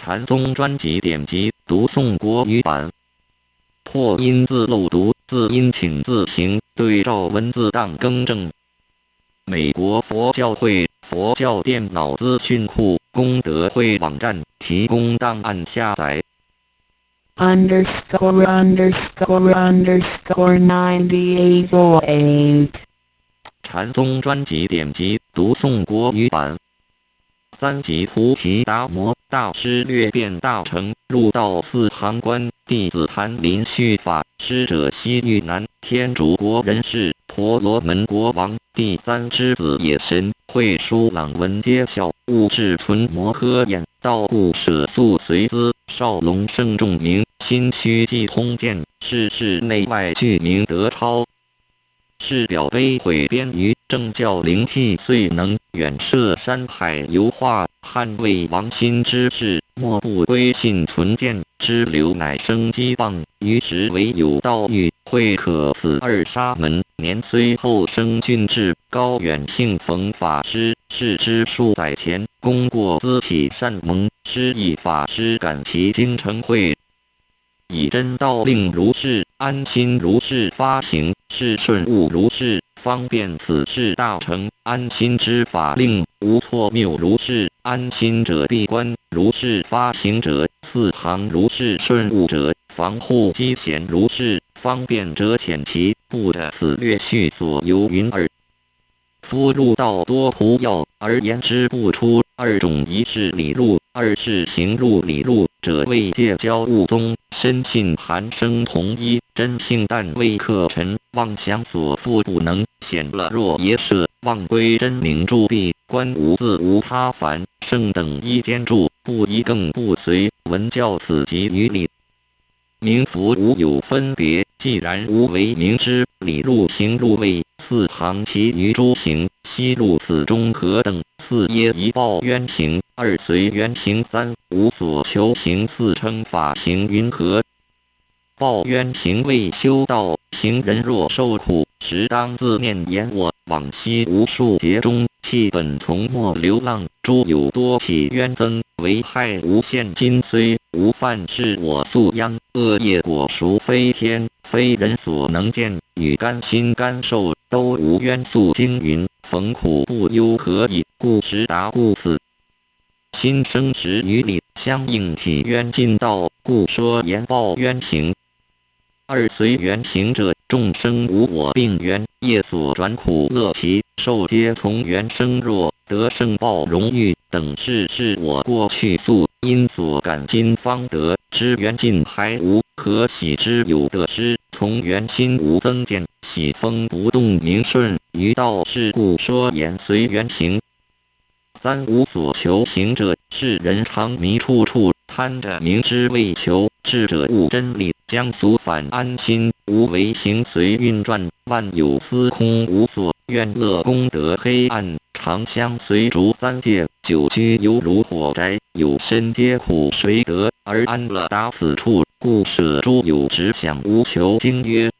禅宗专辑典籍读诵国语版。破音字漏读，字音请自行对照文字档更正。美国佛教会佛教电脑资讯库功德会网站提供档案下载。______9808禅宗专辑典籍读诵国语版。三级菩提达摩大师略变大乘入道四行观弟子谭林续法师者西域南天竺国人士婆罗门国王第三之子也神会书朗文揭晓物质存摩诃眼道故舍宿随资少龙圣众明心虚即通鉴世事内外具明德超。是表碑毁编于正教灵气遂能远涉山海游化捍卫王心之志莫不归信存鉴之流乃生机棒于时为有道欲会可此二沙门年虽后生俊志高远幸逢法师是之数载前功过资体善蒙师意法师感其精诚会以真道令如是安心如是发行是顺悟如是方便此事大成安心之法令无错谬如是安心者闭关如是发行者四行如是顺悟者防护机险如是方便者遣其不得此略序所由云耳。夫入道多图要而言之不出二种一是理路二是行路理路者为戒交悟宗深信含生同一真性但为客尘妄想所缚不能显了若耶舍望归真明住闭观无自无他凡圣等一兼住不一更不随闻教此即于理名符无有分别既然无为明之理路行路位四行其余诸行西路此中何等四耶一报冤行二随缘行三无所求行四称法行云何报冤行为修道行人若受苦时当自念言我往昔无数劫中弃本从末流浪诸有多起冤增为害无限今虽无犯是我素殃恶业果孰非天非人所能见与甘心甘受都无冤诉经云逢苦不忧何以故时达故此心生时于理相应体冤尽道故说言报冤行二随缘行者众生无我病缘业所转苦乐其受皆从缘生若得胜报荣誉等事是我过去素因所感今方得知缘尽还无可喜之有得失从缘心无增减喜风不动明顺于道是故说言随缘行三无所求行者是人常迷处处贪着明知未求智者悟真理将俗反安心无为行随运转万有司空无所愿乐功德黑暗常相随逐三界久居犹如火宅有身皆苦谁得而安乐达此处故舍诸有执想无求经曰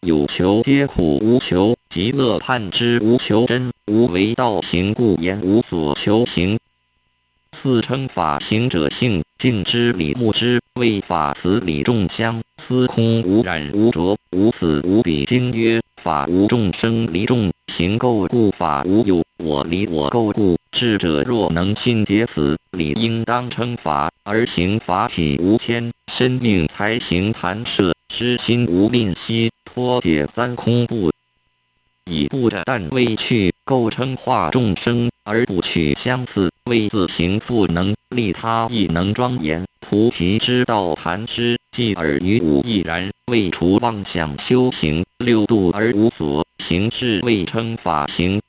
有求皆苦无求极乐判之无求真无为道行故言无所求行四称法行者性净之理目之为法此理众相司空无染无着无死无彼经曰法无众生离众行垢故法无有我离我垢故智者若能信解此理应当称法而行法体无牵生命才行弹射失心无吝惜脱解三空不以不得但为去构称化众生而不取相似为自行复能利他亦能庄严菩提之道禅师既尔于五亦然为除妄想修行六度而无所行是谓称法行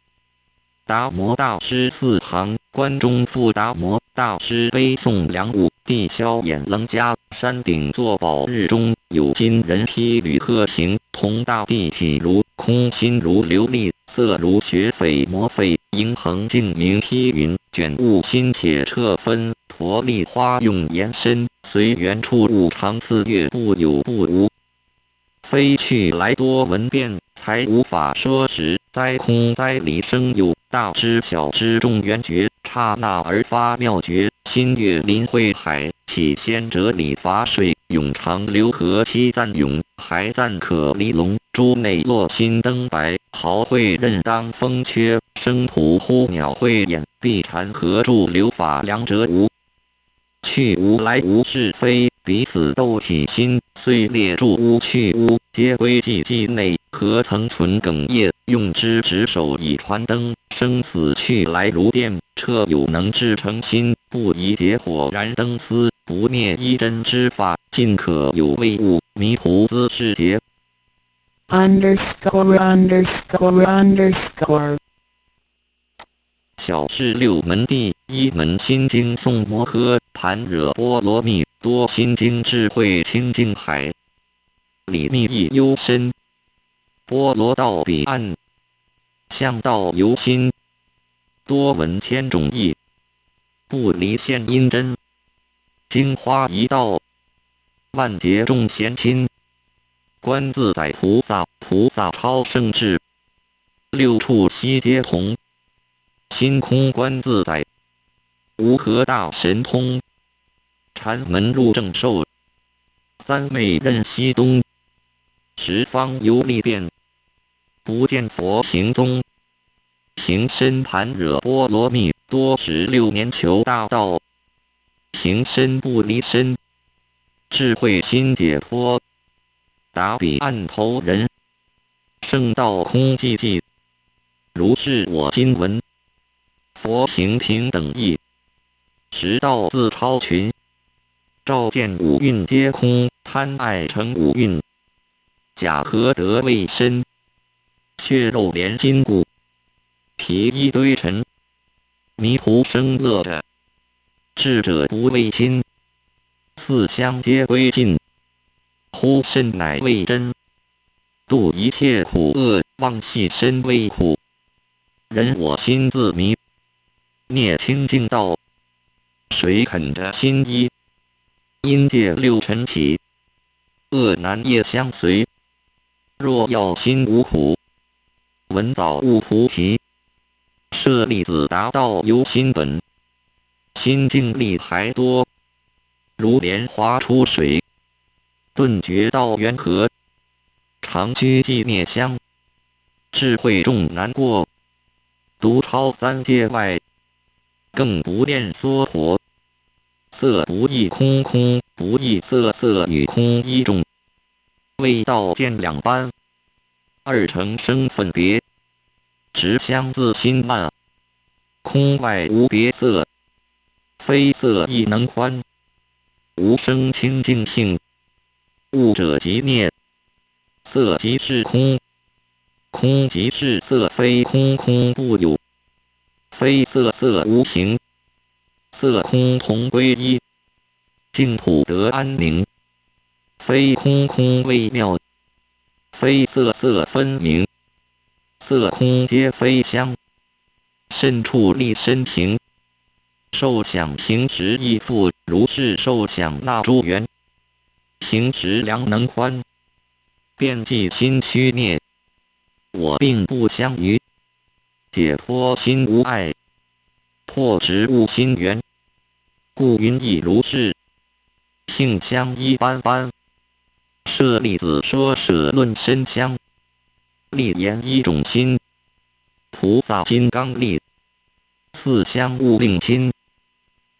达摩大师四行关中复达摩大师悲诵良武地消眼楞伽山顶坐宝日中有金人披履鹤行同大地体如空心如琉璃色如雪翡魔翡银恒净明披云卷雾心且彻分陀利花用延伸随缘处物常四月不有不无非去来多闻变才无法说实灾空灾离生有大知小知众缘觉刹那而发妙觉心月临慧海，起先者理发水，永长流河七赞咏，还赞可离龙，珠内落心灯白，豪会任当风缺，生土呼鸟会眼，碧蝉何处留法两者无。去无来无是非，彼此斗起心，虽列住屋去屋，皆归寂寂内，何曾存哽咽？用之执手以传灯，生死去来如电，彻有能至诚心，不宜结火燃灯丝，不灭一针之法，尽可有为物，迷途兹是劫。________小事六门第一门心经颂摩诃盘惹波罗蜜多心经智慧清净海，理密意幽深，波罗到彼岸，向道由心，多闻千种义，不离现因真，经花一道，万劫众贤亲，观自在菩萨，菩萨超圣智，六处悉皆同，心空观自在，无何大神通，禅门入正受，三昧任西东，十方游历遍，不见佛行踪，行深盘惹波罗蜜多16年求大道，行深不离身，智慧心解脱，达彼岸头人，圣道空寂寂，如是我今闻。佛行平等义，实道自超群，照见五蕴皆空，贪爱成五蕴，假何得为身？血肉连筋骨，皮衣堆尘，迷途生乐的，智者不为亲，四相皆归尽，忽甚乃为真，度一切苦厄，忘系身为苦，人我心自迷。灭清净道，谁肯着心依？因界六尘起，恶难业相随。若要心无苦，闻早悟菩提。舍利子达到由心本，心净力还多，如莲花出水，顿觉道缘和。常居寂灭相，智慧众难过，独超三界外。更不念娑婆，色不异空，空不异色，色与空一众，味道见两般，二乘生分别，直相自心慢，空外无别色，非色亦能欢，无生清净性，物者即灭，色即是空，空即是色，非空空不有。非色色无形，色空同归一，净土得安宁。非空空微妙，非色色分明，色空皆非相。身处立身平，受想行识亦复如是受想那诸缘，行识良能欢，遍计心虚灭，我并不相与。解脱心无碍，破执悟心缘，故云亦如是。性相一般般，舍利子说舍论身相，立言一种心，菩萨金刚力，四相悟令亲，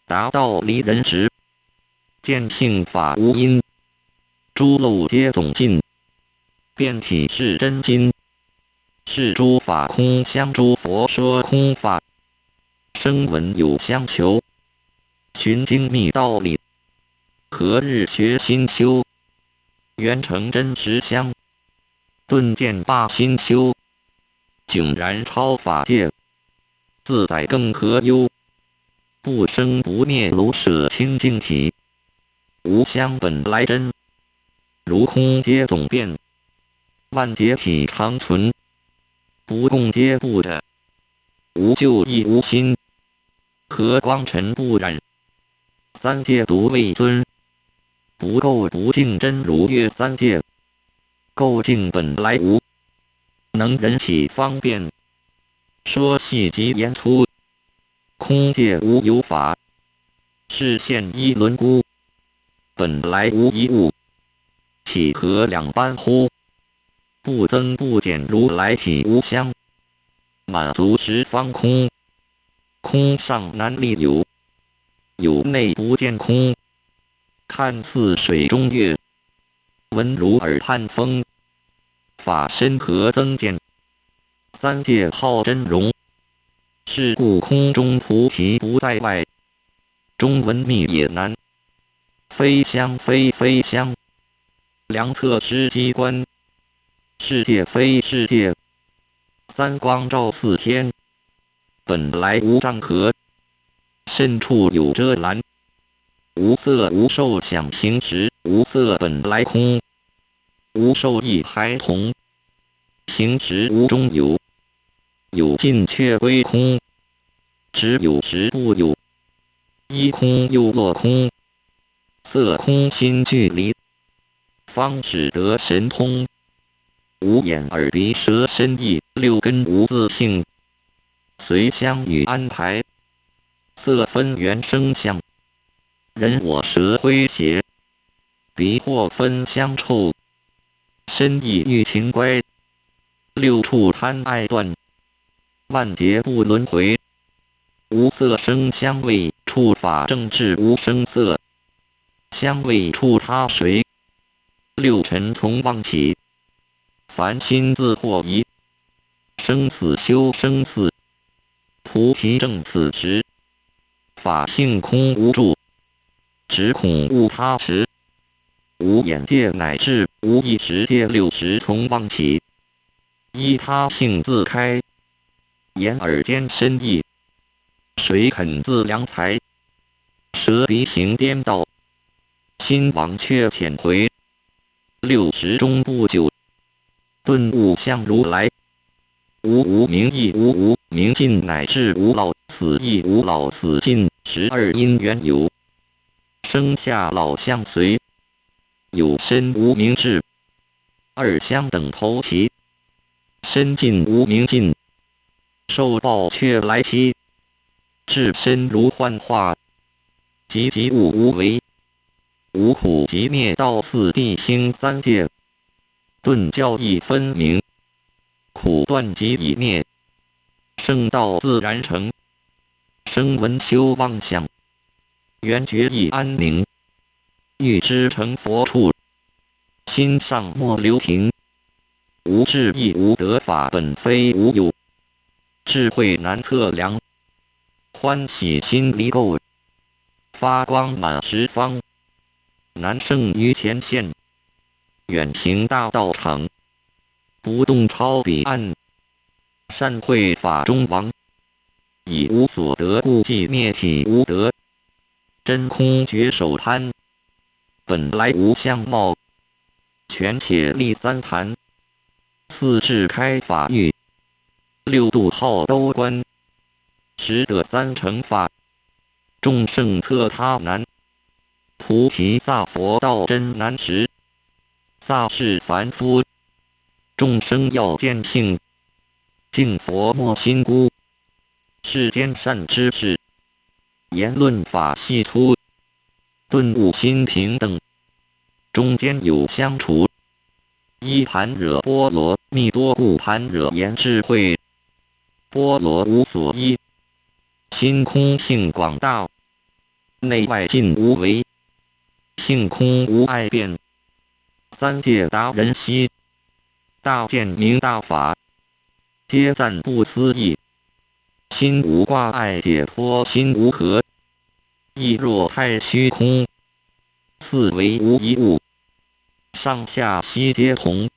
达到离人时，见性法无因，诸漏皆总尽，遍体是真心。是诸法空相，诸佛说空法，声闻有相求，寻经密道理，何日学心修？圆成真实相，顿见罢心修，迥然超法界，自在更何忧？不生不灭如舍清净体，无相本来真，如空皆总变，万劫体常存。不共皆不的，无旧亦无新，何光尘不染？三界独为尊，不垢不净真如月三界，垢净本来无，能人体方便，说细及言粗，空界无有法，是现一轮孤，本来无一物，岂可两般乎？不增不减，如来体无相，满足十方空，空上难立有，有内不见空，看似水中月，闻如耳畔风，法身何增减？三界好真容，是故空中菩提不在外，中闻觅也难，非相非非相，量测之机关，世界非世界，三光照四天，本来无障合，深处有遮拦，无色无受想行识，无色本来空，无受亦还同，行识无中有，有尽却归空，只有实不有，一空又落空，色空心俱离，方使得神通。无眼耳鼻舌身意六根无自性，随相与安排，色分缘生相，人我舌诙谐，鼻或分香臭，身意欲情乖，六处贪爱断，万劫不轮回，无色声香味触法正治无声色，香味触他谁？六尘从妄起，凡心自惑疑，生死修生死，菩提正此时，法性空无住，只恐误他时，无眼界乃至无意识界六识从妄起，依他性自开，眼耳间身意，谁肯自量才？舌鼻行颠倒，心往却遣回，六识中不久，顿悟向如来，无明亦无明尽，乃至无老死亦无老死尽，12因缘有，生下老相随，有身无明智，二相等头齐，身尽无明尽，受报却来期，至身如幻化，即物无为，无苦即灭道四谛心三界，顿教义分明，苦断即已灭，圣道自然成，声闻修妄想，缘觉亦安宁，欲知成佛处，心上莫留停，无智亦无得法本非无有，智慧难测量，欢喜心离垢，发光满十方，难胜于前线，远行大道场，不动超彼岸，善会法中王，以无所得故即灭体无得，真空绝手贪，本来无相貌，权且立三坛，四智开法域，六度号都观，十得三乘法，众圣测他难，菩提萨佛道真难识，萨是凡夫，众生要见性，敬佛莫心孤，世间善知识，言论法细粗，顿悟心平等，中间有相处，依盘惹波罗蜜多故盘惹言智慧，波罗无所依，心空性广大，内外尽无为，性空无碍变，三界达人悉，大见明大法，皆赞不思议，心无挂碍解脱心无合，亦若太虚空，四维无一物，上下悉皆同，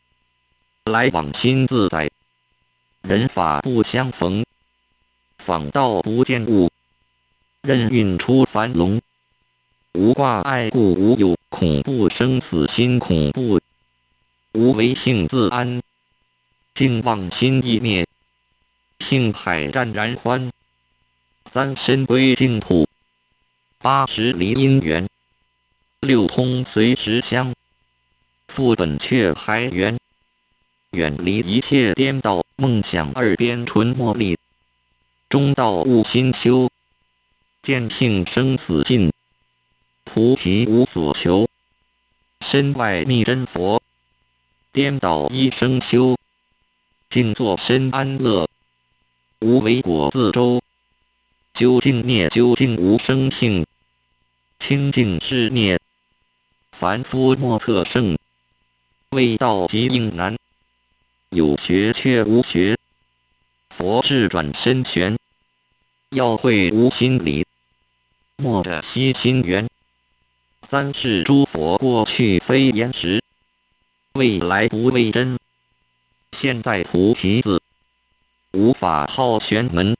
来往心自在，人法不相逢，访道不见物，任运出凡笼，无挂碍故无有，恐怖生死心恐怖，无为性自安，净妄心亦灭，性海湛然欢，三身归净土，80离因缘，六通随时相，复本却还原，远离一切颠倒梦想二边纯莫力，中道悟心修，见性生死尽，菩提无所求，身外觅真佛，颠倒一生修，静坐身安乐，无为果自周。究竟灭究竟无生性，清净是灭，凡夫莫测胜。未道即应难，有学却无学。佛智转身玄，要会无心理，莫着悉心缘。三世诸佛过去非言实，未来不为真。现在菩提子，无法号玄门。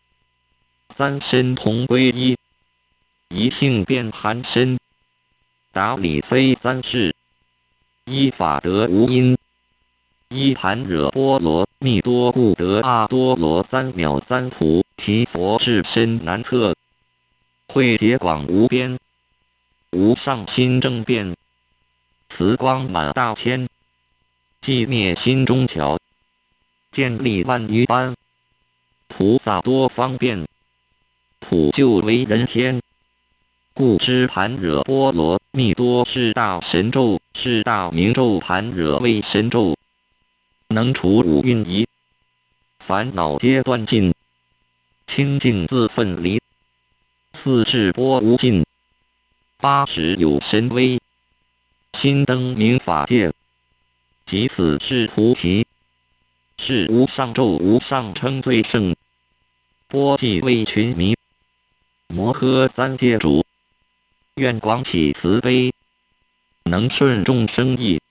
三身同归一，一性变含身。达理非三世，一法得无因。一盘惹波罗蜜多故得阿多罗三藐三菩提佛智深难测。慧解广无边，无上心正变。慈光满大千，寂灭心中巧。建立万余般，菩萨多方便。普救为人天，故知盘惹波罗蜜多是大神咒，是大明咒。盘惹为神咒，能除五蕴疑，烦恼皆断尽，清净自分离。四智波无尽，八识有神威，心灯明法界，即此是菩提，是无上咒无上称最胜。波即为群迷，摩诃三界主，愿广起慈悲，能顺众生意，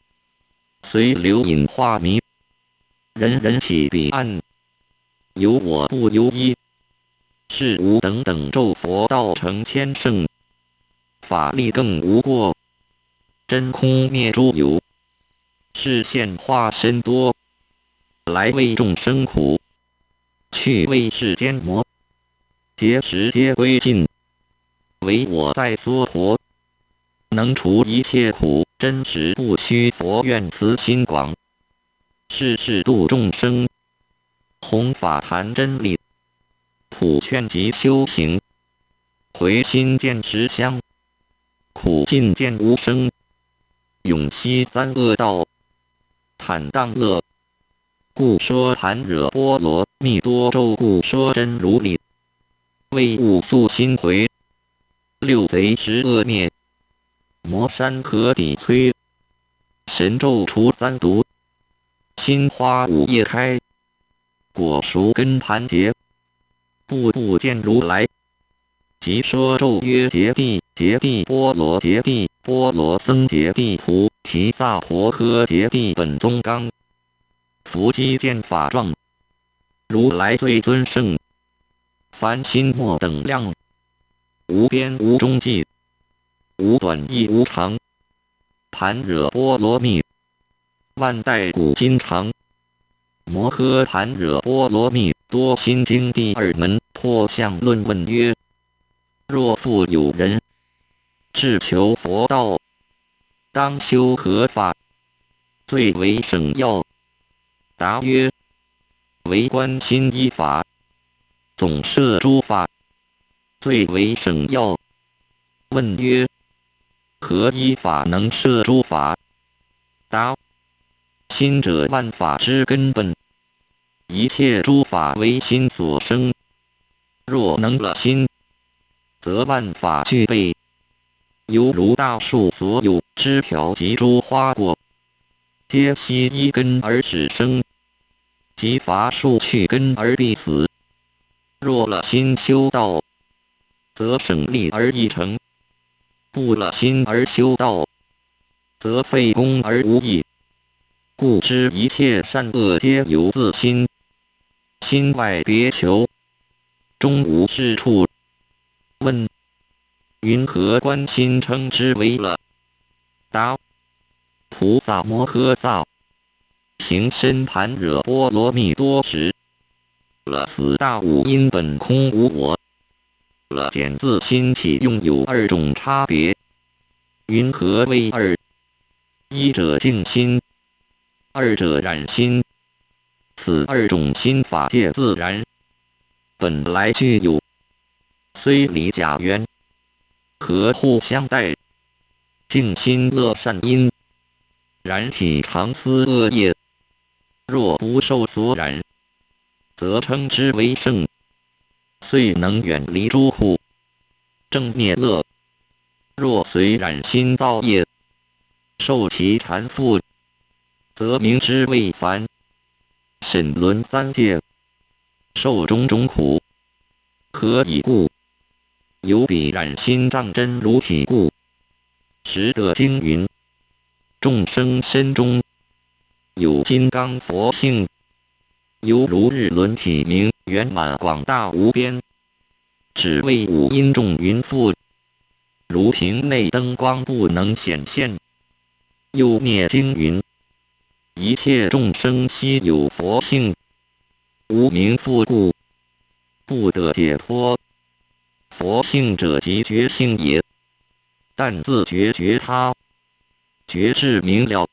随流引化迷，人人起彼岸，有我不由一。是无等等咒佛道成千圣，法力更无过，真空灭诸有，是现化身多，来为众生苦，去为世间魔，劫时皆归尽，唯我在娑婆，能除一切苦，真实不虚。佛愿慈心广，世世度众生，弘法谈真理，普劝及修行，回心见实相，苦尽见无生，永息三恶道，坦荡乐。故说盘惹波罗蜜多咒，故说真如理，为悟速心回，六贼十恶灭，魔山河底摧，神咒除三毒，心花五叶开，果熟根盘结，步步见如来。即说咒曰：揭谛揭谛波罗揭谛波罗僧揭谛菩提萨婆诃揭谛本宗纲。伏击见法状，如来最尊圣，凡心莫等量，无边无中际，无短亦无长。盘惹波罗蜜，万代古今常。摩诃盘惹波罗蜜多心经第二门破相论问曰：若复有人志求佛道，当修何法，最为省要？答曰：为观心一法，总摄诸法，最为省要。问曰：何一法能摄诸法？答：心者万法之根本，一切诸法为心所生。若能了心，则万法具备，犹如大树所有枝条及诸花果，皆悉依根而始生，即伐树去根而必死。若了心修道，则省力而易成；不了心而修道，则费功而无益。故知一切善恶皆由自心，心外别求，终无是处。问：云何观心称之为了？答：菩萨摩诃萨行深盘惹波罗蜜多时，了此大五因本空无我，了见自心起用有二种差别。云何为二？一者净心，二者染心。此二种心法界自然，本来具有，虽离假缘，何互相待？静心乐善因，然体常思恶业。若不受所染，则称之为圣，遂能远离诸苦，正灭乐。若随染心造业，受其缠缚，则名之为凡。审轮三界，受种种苦，何以故？有彼染心障真如体故。实得经云：众生身中有金刚佛性，犹如日轮体明圆满广大无边，只为五阴众云覆，如瓶内灯光不能显现。又灭经云：一切众生悉有佛性，无明覆故，不得解脱。佛性者即觉性也，但自觉觉他，觉智明了，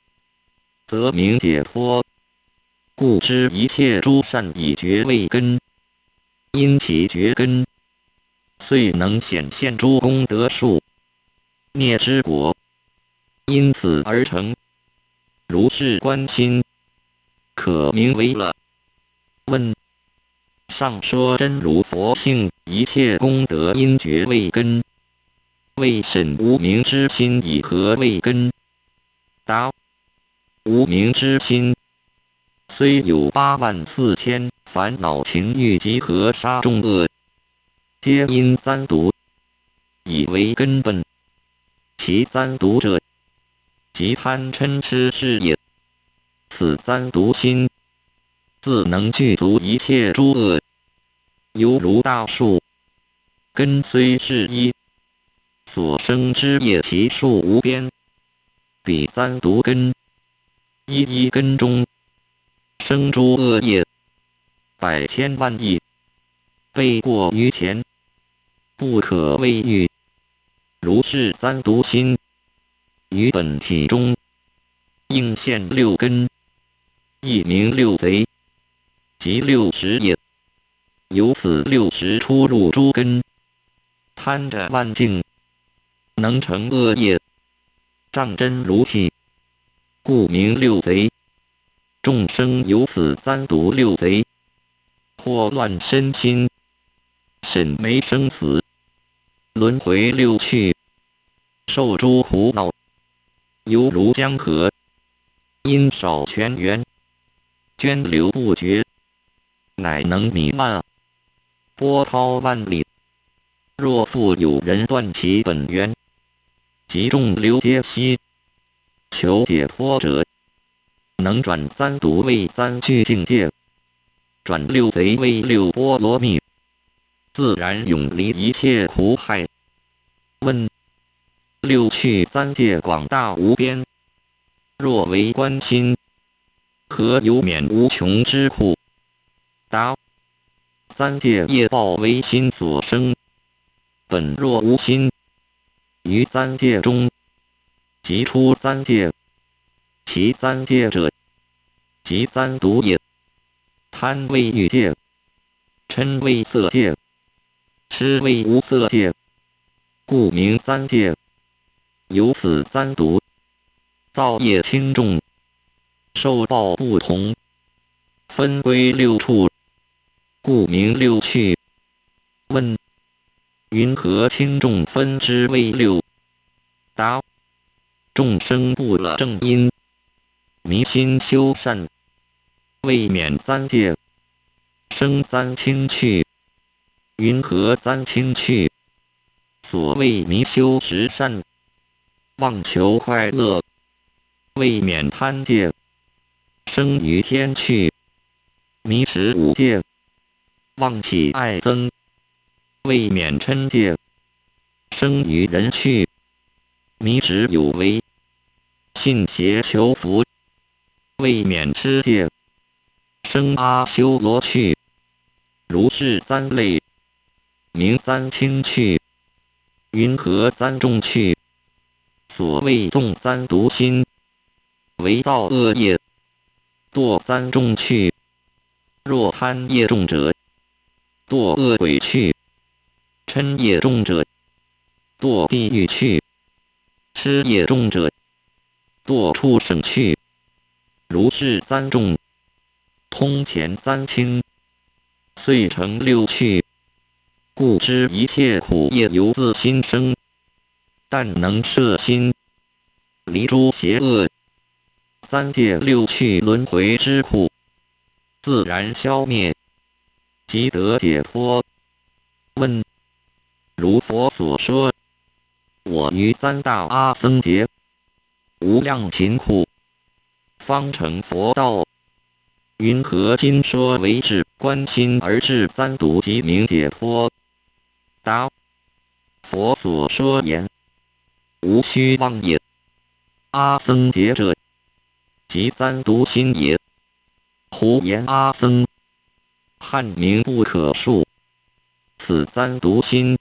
则名解脱。故知一切诸善以觉为根，因其觉根，遂能显现诸功德数，灭之果，因此而成。如是观心，可名为乐。问：上说真如佛性一切功德因觉为根，为审无明之心以何为根？答：无明之心虽有84000烦恼情欲及和杀众恶，皆因三毒以为根本。其三毒者，即贪嗔痴是也。此三毒心，自能具足一切诸恶，犹如大树，根虽是一，所生之业其数无边。彼三毒根，一一根中生诸恶业，百千万亿，倍过于前，不可谓喻。如是三毒心，于本体中应现六根，亦名六贼，即60也。由此60出入诸根，贪着万境，能成恶业，障真如体，故名六贼。众生由此三毒六贼，或乱身心，审没生死，轮回六趣，受诸苦恼，犹如江河，因少泉源，涓流不绝，乃能弥漫，波涛万里。若复有人断其本源，即众流皆息，求解脱者，能转三毒为三聚境界，转六贼为六波罗蜜，自然永离一切苦害。问：六趣三界广大无边，若为观心，何有免无穷之苦？答：三界业报为心所生，本若无心，于三界中，即出三界。其三界者，即三毒也。贪为欲界，嗔为色界，痴为无色界，故名三界。由此三毒，造业轻重，受报不同，分归六处，故名六趣。问：云何轻重分之为六？答：众生不了正因，迷心修善，未免三界，生三轻趣。云何三轻趣？所谓迷修十善，妄求快乐，未免贪戒，生于天趣。迷持五戒，妄起爱憎，未免嗔戒，生于人趣。迷执有为，信邪求福，未免痴戒，生阿修罗趣。如是三类，名三轻趣。云何三重趣？所谓纵三毒心，为造恶业，堕三重趣。若贪业重者，堕恶鬼趣；嗔业重者，堕地狱趣；吃也重者，堕畜生去。如是三重，通前三清，遂成六趣。故知一切苦业由自心生，但能摄心，离诸邪恶，三界六趣轮回之苦，自然消灭，即得解脱。问：如佛所说，我于三大阿僧劫，无量勤苦，方成佛道。云何今说为止观心而至三毒即名解脱？答：佛所说言，无虚妄也。阿僧劫者，即三毒心也。胡言阿僧，汉名不可数。此三毒心，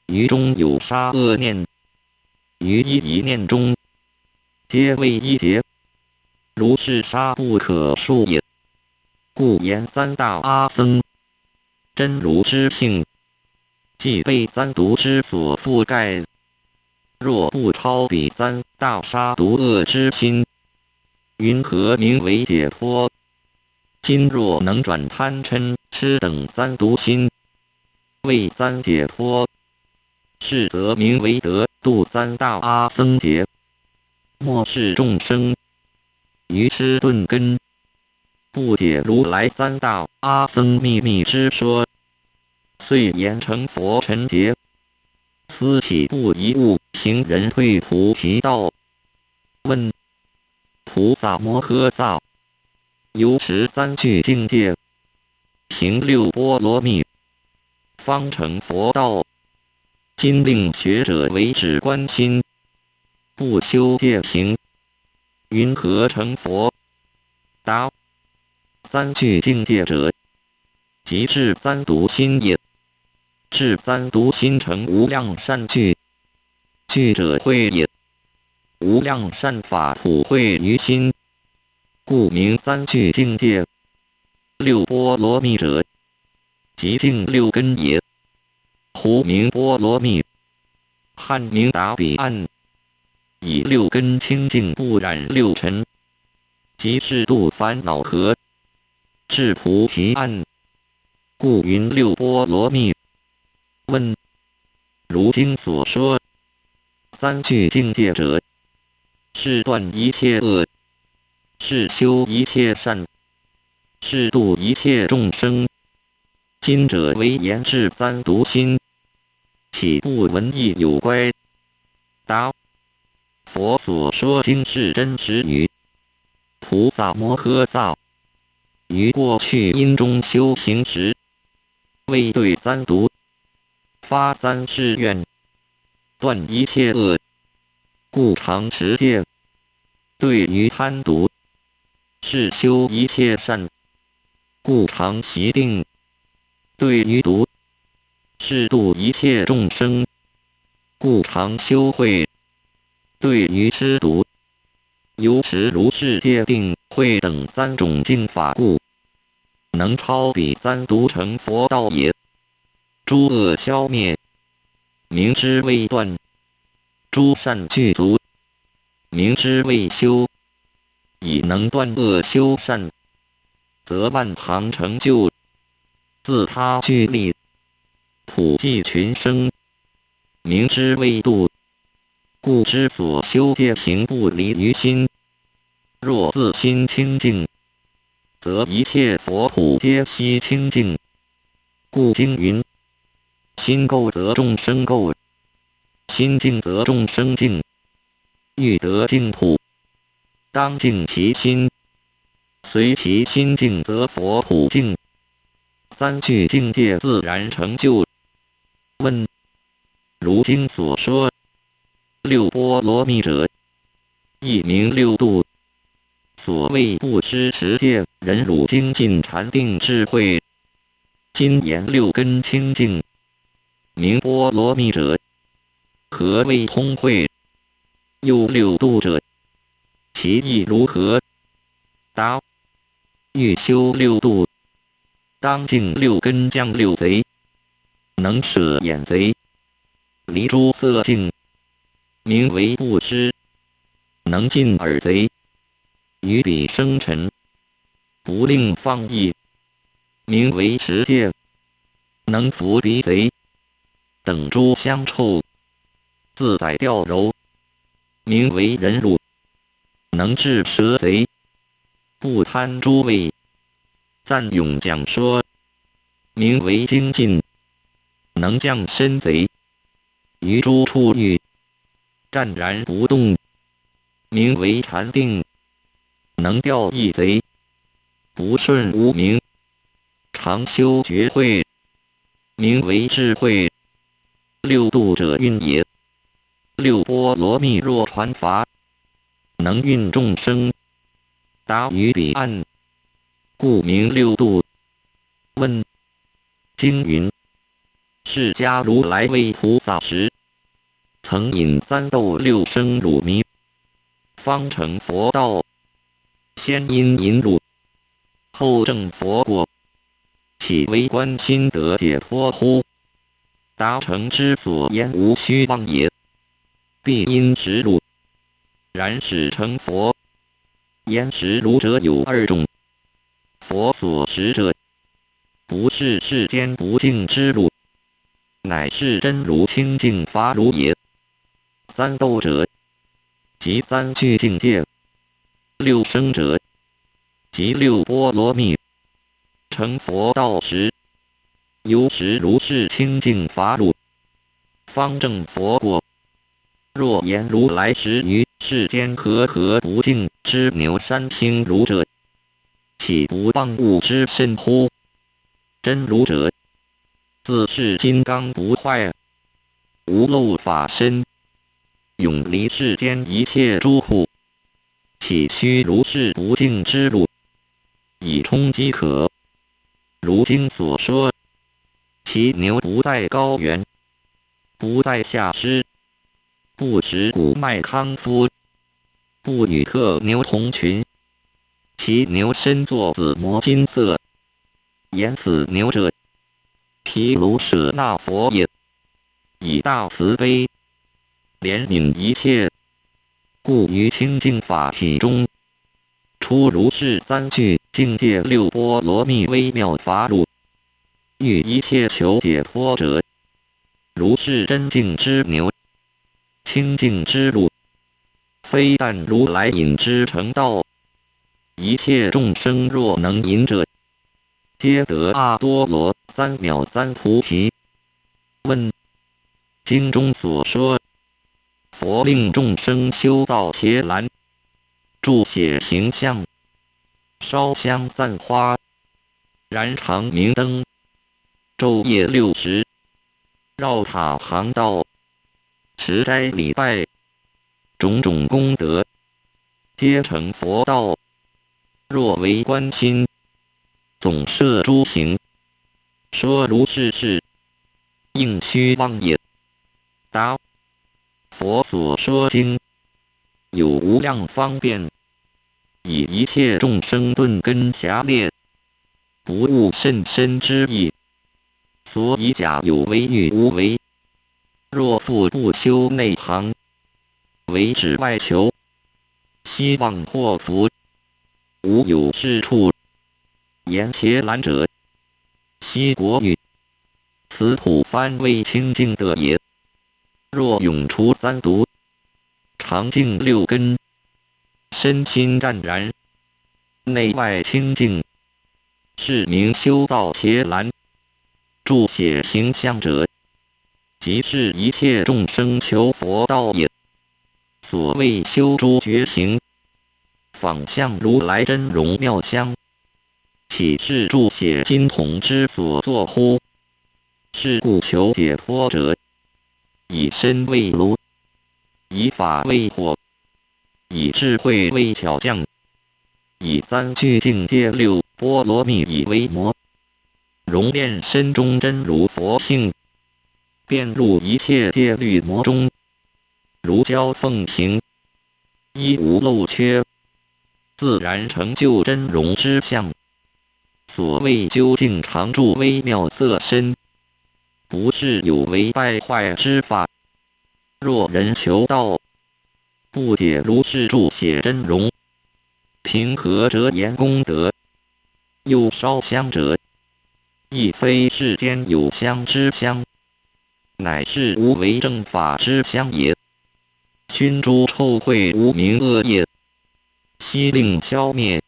于中有杀恶念，于一念中，皆为一劫。如是杀不可数也。故言三大阿僧，真如之性，即被三毒之所覆盖。若不超彼三大杀毒恶之心，云何名为解脱？今若能转贪嗔痴等三毒心，为三解脱，是则名为得度三大阿僧劫。末世众生于痴钝根，不解如来三大阿僧秘密之说，遂言成佛尘劫。思起不一物，行人退菩提道。问：菩萨摩诃萨，由持三具境界，行六波罗蜜，方成佛道。今令学者为止观心，不修戒行，云何成佛？答：三具境界者，即至三毒心也。至三毒心成无量善具，具者慧也。无量善法普惠于心，故名三具境界。六波罗蜜者，即净六根也。胡名波罗蜜，汉名达彼岸，以六根清净不染六尘，即是度烦恼河，至菩提岸，故云六波罗蜜。问：如经所说，三具境界者，是断一切恶，是修一切善，是度一切众生。今者为言至三毒心，岂不闻义有乖？答：佛所说经是真实语。菩萨摩诃萨，于过去因中修行时，为对三毒发三誓愿，断一切恶，故常持戒；对于贪毒，是修一切善，故常习定；对于毒，是度一切众生，故常修慧；对于吃毒，由持如是戒定慧等三种境法故，能超彼三毒成佛道也。诸恶消灭，明知未断；诸善具足，明知未修。以能断恶修善，则万行成就，自他具利，普济群生。明知未度，故知所修戒行不离于心。若自心清净，则一切佛土皆悉清净。故经云：心垢则众生垢，心净则众生净。欲得净土，当净其心。随其心净，则佛土净。三具境界自然成就。问：如经所说，六波罗蜜者，亦名六度。所谓不知持戒，忍辱精进禅定智慧，今言六根清净，名波罗蜜者。何谓通慧？又六度者，其意如何？答：欲修六度，当净六根降六贼，能舍眼贼，离诸色境，名为布施，能尽耳贼，于彼生尘，不令放逸，名为持戒，能伏鼻贼，等诸香臭，自在调柔，名为忍辱，能治蛇贼，不贪诸味，赞咏讲说，名为精进，能降身贼，于诸处欲，湛然不动，名为禅定，能调逸贼，不顺无明，常修觉慧，名为智慧。六度者运也，六波罗蜜若传法，能运众生，达于彼岸，故名六度。问：经云，释迦如来为菩萨时，曾饮三豆六升乳糜，方成佛道。先因饮乳，后证佛果，岂为观心得解脱乎？达成之所言无虚妄也。必因食乳，然使成佛。焉食乳者有二种，佛所食者，不是世间不净之乳，乃是真如清净法乳也。三豆者，即三具境界；六升者，即六波罗蜜。成佛道时，由食如是清净法乳，方证佛果。若言如来食于世间和合不净之牛山清如者，岂不忘物之甚乎？真如者，自是金刚不坏，无漏法身，永离世间一切诸苦，岂须如是不净之乳，以充饥渴？如经所说，其牛不在高原，不在下施，不食谷麦糠麸，不与特牛同群，其牛身作紫磨金色，言此牛者，毗卢舍那佛也。以大慈悲怜悯一切，故于清净法体中，出如是三具境界六波罗蜜微妙法乳，欲一切求解脱者，如是真净之牛，清净之乳，非但如来饮之成道，一切众生若能饮者，皆得阿多罗三藐三菩提。问：经中所说，佛令众生修造伽蓝，著写形象，烧香散花，燃长明灯，昼夜60，绕塔航道，持斋礼拜，种种功德，皆成佛道。若为观心，总摄诸行，说如是事，应虚妄也。答：佛所说经，有无量方便，以一切众生顿根狭劣，不悟甚深之意，所以假有为与无为。若复不修内行，唯指外求，希望获福，无有是处。言伽蓝者，悉国语，此土番为清净的也。若永除三毒，常净六根，身心湛然，内外清净，是名修造伽蓝。著写形象者，即是一切众生求佛道也。所谓修诸觉行，仿像如来真容妙相，岂是著写金铜之所作乎？是故求解脱者，以身为炉，以法为火，以智慧为巧匠，以三具境界六波罗蜜以为魔，熔炼身中真如佛性，便入一切戒律魔中，如胶奉行，一无漏缺，自然成就真容之相。所谓究竟常住微妙色身，不是有为败坏之法，若人求道，不解如是注写真容。平和者言功德，又烧香者，亦非世间有香之香，乃是无为正法之香也。熏诸臭秽无明恶业，悉令消灭。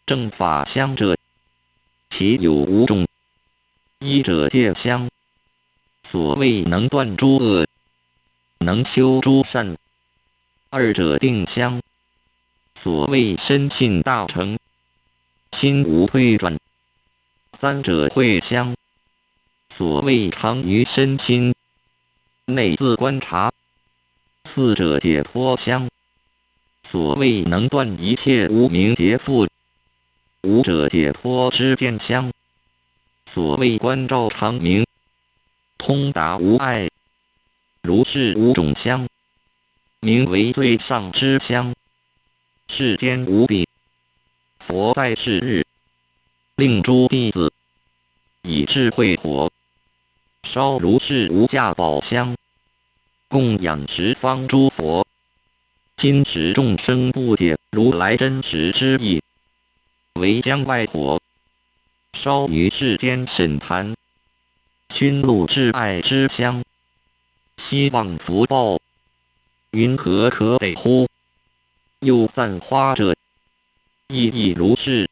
正法香者，其有五种：一者戒香，所谓能断诸恶，能修诸善；二者定香，所谓深信大成，心无退转；三者慧香，所谓常于身心，内自观察；四者解脱香，所谓能断一切无明劫缚；五者解脱之见香，所谓观照常明，通达无碍。如是五种香，名为最上之香。世间无比。佛在是日，令诸弟子以智慧火烧如是无价宝香，供养十方诸佛。今时众生不解如来真实之意，唯将外火烧于世间审坛，熏入至爱之香，希望福报，云何可得乎？又散花者，亦如是。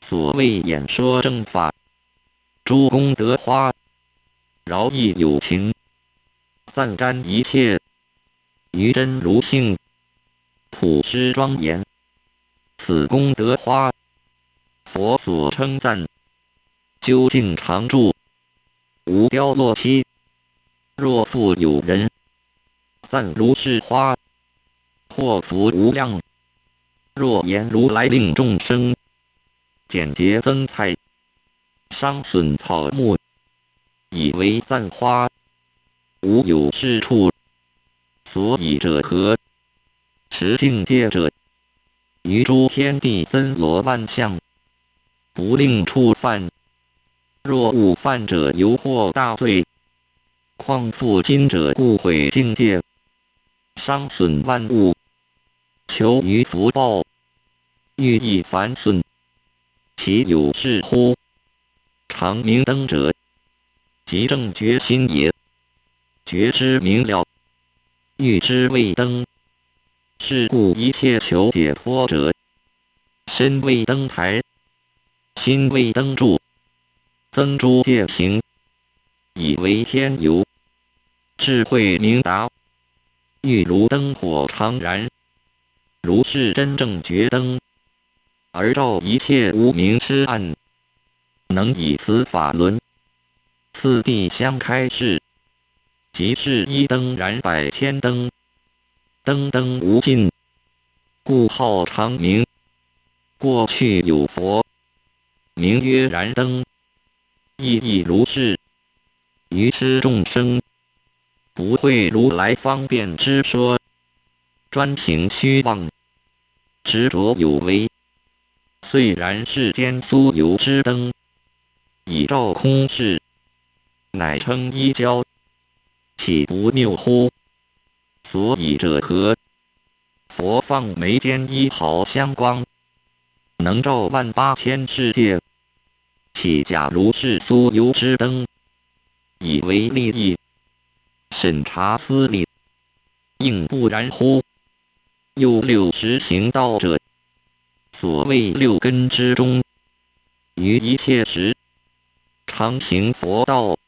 所谓演说正法，诸功德花，饶益有情，散沾一切，于真如性，普施庄严。此功德花，佛所称赞，究竟常住，无凋落期。若复有人散如是花，祸福无量。若言如来令众生简洁增菜，伤损草木，以为散花，无有是处。所以者何？持境界者，于诸天地森罗万象，不令触犯。若误犯者，犹获大罪。况复今者，故毁境界，伤损万物，求于福报，欲益凡损，其有是乎？常明灯者，即正觉心也。觉知明了，欲知未灯。是故一切求解脱者，身为灯台，心为灯柱，增诸戒行，以为天游。智慧明达，欲如灯火常燃。如是真正觉灯，而照一切无明痴暗，能以此法轮，次第相开示，即是一灯燃百千灯，灯灯无尽，故号常明。过去有佛，名曰燃灯，亦如是。于痴众生，不会如来方便之说，专行虚妄，执着有为。虽然世间苏有之灯，以照空事，乃称一交，岂不谬乎？所以者何？佛放眉间一毫香光，能照万八千世界。岂假如是苏有之灯，以为利益？审查思理，应不然乎？又60行道者，所谓六根之中，于一切时，常行佛道，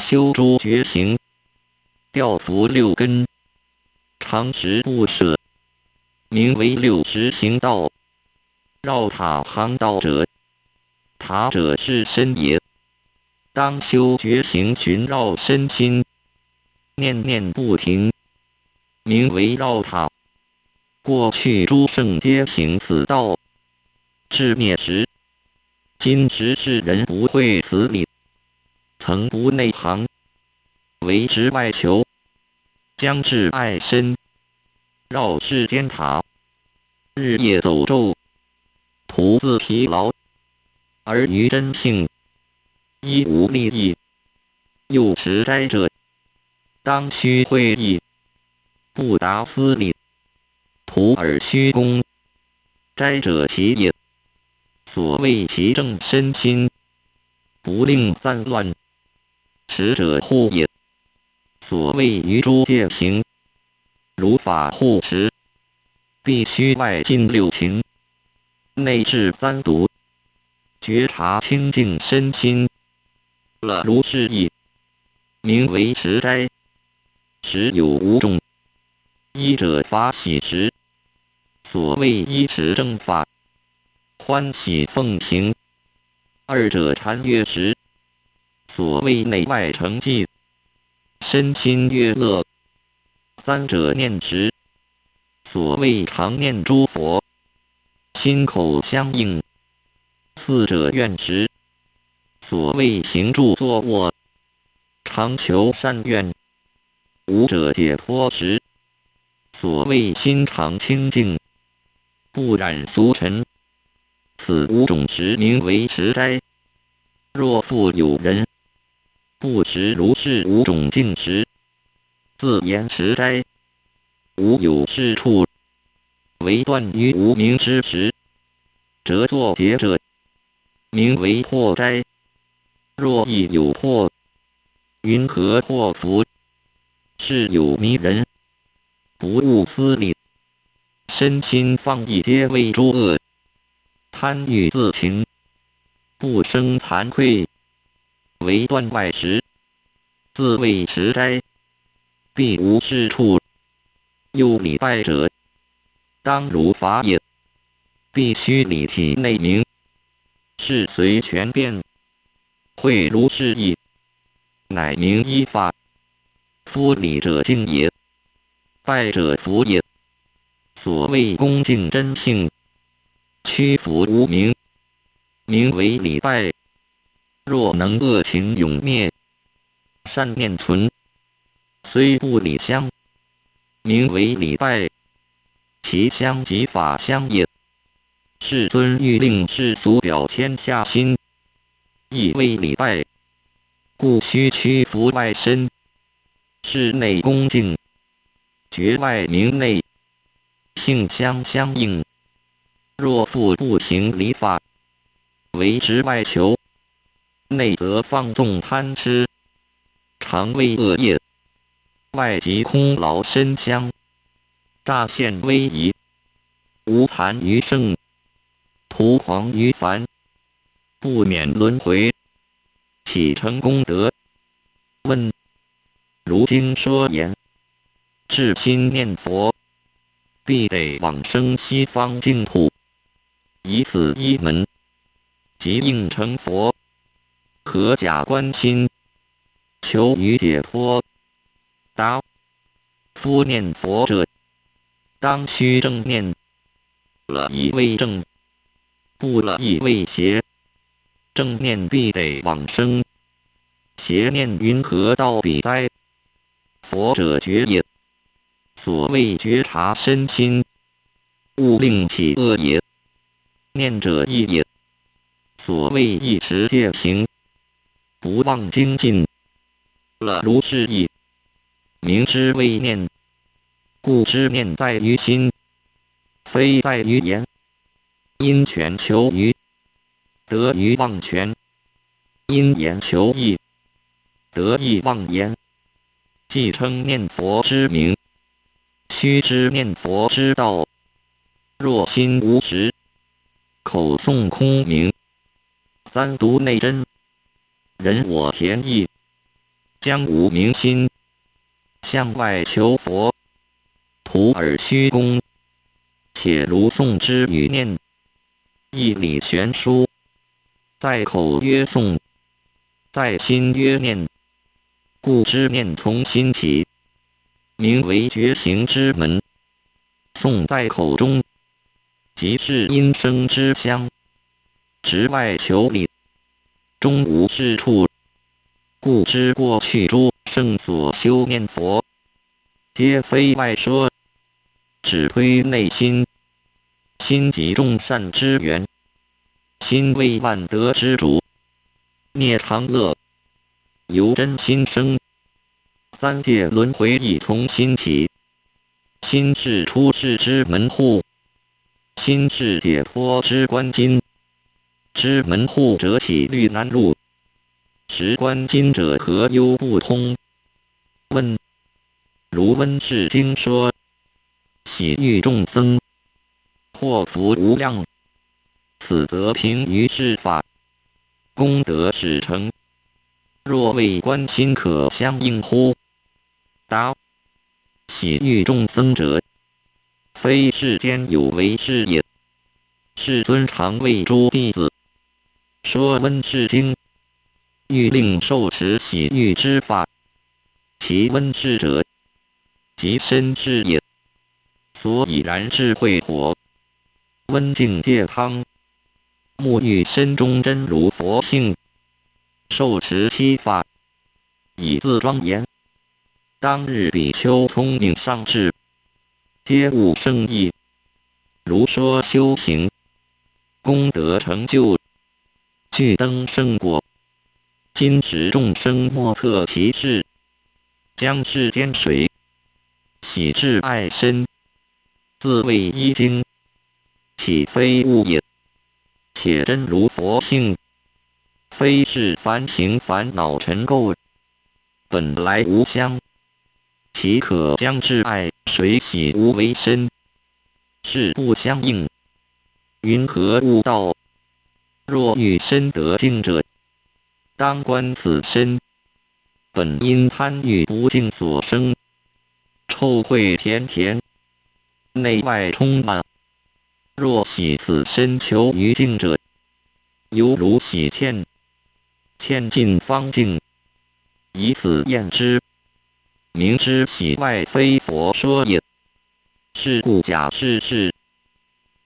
修诸觉行，调伏六根，常持不舍，名为60行道。绕塔行道者，塔者是身也，当修觉行循绕身心，念念不停，名为绕塔。过去诸圣皆行此道，至灭时，今时世人不会此理，曾不内行，为之外求，将至爱身，绕世间塔，日夜走昼，徒自疲劳，而于真性一无利益。又持斋者，当须会意，不达思理，徒而虚功。斋者其也。所谓其正身心，不令散乱，持者护也。所谓于诸戒行，如法护持，必须外尽六情，内治三毒，觉察清净身心，了如是意，名为持斋。持有五种，一者法喜持，所谓依持正法，欢喜奉行；二者禅悦持，所谓内外成寂，身心悦乐；三者念持，所谓常念诸佛，心口相应；四者愿持，所谓行住坐卧，常求善愿；五者解脱持，所谓心常清净，不染俗尘。此五种持名为持斋。若复有人不持如是五种净持，自言持斋，无有是处，唯断于无明之持，则作劫者，名为破斋。若亦有破，云何破福？是有迷人，不务思理，身心放逸，皆为诸恶，贪欲自情，不生惭愧，唯断外持，自谓持斋，必无是处。又礼拜者，当如法也，必须理体内明，是随权变，会如是意，乃名依法。夫礼者敬也，拜者服也。所谓恭敬真性，屈服无明，名为礼拜。若能恶情永灭，善念存，虽不礼香，名为礼拜。其香即法香也。世尊欲令世俗表天下心，亦为礼拜，故须屈服外身，室内恭敬，觉外明内，性相相应。若复不行礼法，为执外求，内则放纵贪吃，常为恶业，外即空劳身香，乍现威仪，无残于圣，徒狂于凡，不免轮回，岂成功德？问：如经说言，至心念佛，必得往生西方净土，以此一门，即应成佛，合假观心，求于解脱。答：夫念佛者，当须正念，了以为正，不了以为邪。正念必得往生，邪念云何到彼哉？佛者觉也。所谓觉察身心，勿令起恶也。念者意也。所谓一持戒行，不忘精进，了如是意，名之谓念。故知念在于心，非在于言。因权求于，得于忘权；因言求义，得义忘言。既称念佛之名，须知念佛之道。若心无实，口诵空名，三毒内真，人我田意，将无明心，向外求佛，徒而虚功。且如诵之语念，义理悬殊，在口曰诵，在心曰念，故知念从心起，名为觉行之门。诵在口中，即是音声之香，直外求理，中无是处。故知过去诸圣所修念佛，皆非外说，只推内心。心即众善之源，心为万德之主，涅常乐，由真心生，三界轮回一从心起，心是出世之门户，心是解脱之关金。知门户者起虑难入，识关金者何忧不通？问：如温氏经说，喜欲众僧，祸福无量，此则平于世法，功德始成。若为观心可相应乎？答：喜欲众僧者，非世间有为是也。世尊常为诸弟子说温氏经，欲令受持喜欲之法。其温氏者，即身智也。所以然智慧火，温境界汤，沐浴身中真如佛性，受持七法，以自庄严。当日比丘聪明上智，皆悟圣意，如说修行，功德成就，具登圣果。今时众生莫测其事，将世间水洗至爱身，自谓一经，岂非物也？且真如佛性，非是凡行烦恼尘垢，本来无相，岂可将至爱水洗无为身？是不相应。云何悟道？若欲身得净者，当观此身，本因贪欲不净所生，臭秽甜甜，内外充满。若洗此身求于净者，犹如洗磬，磬尽方净，以此验之，明知洗外非佛说也。是故假释是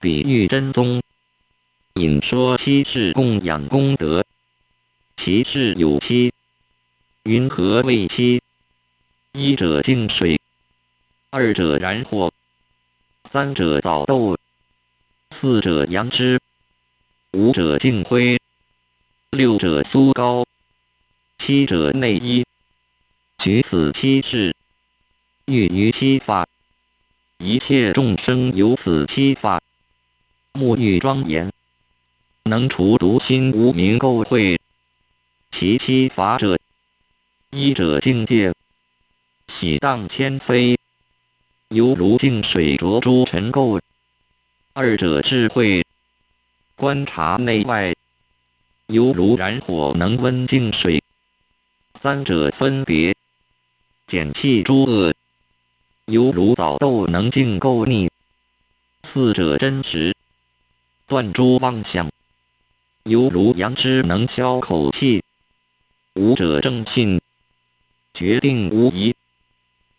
比喻真宗，引说七世供养功德，其事有七。云何谓七？一者净水，二者燃火，三者早豆，四者杨枝，五者净灰，六者酥膏，七者内衣。举此七事，欲于七法，一切众生有此七法，沐浴庄严，能除毒心无明垢秽。其七法者，一者境界，洗荡千非，犹如净水浊诸尘垢；二者智慧，观察内外，犹如燃火能温净水；三者分别，减弃诸恶，犹如早豆能净垢逆；四者真实，断诸妄想，犹如杨枝能消口气；五者正信，决定无疑，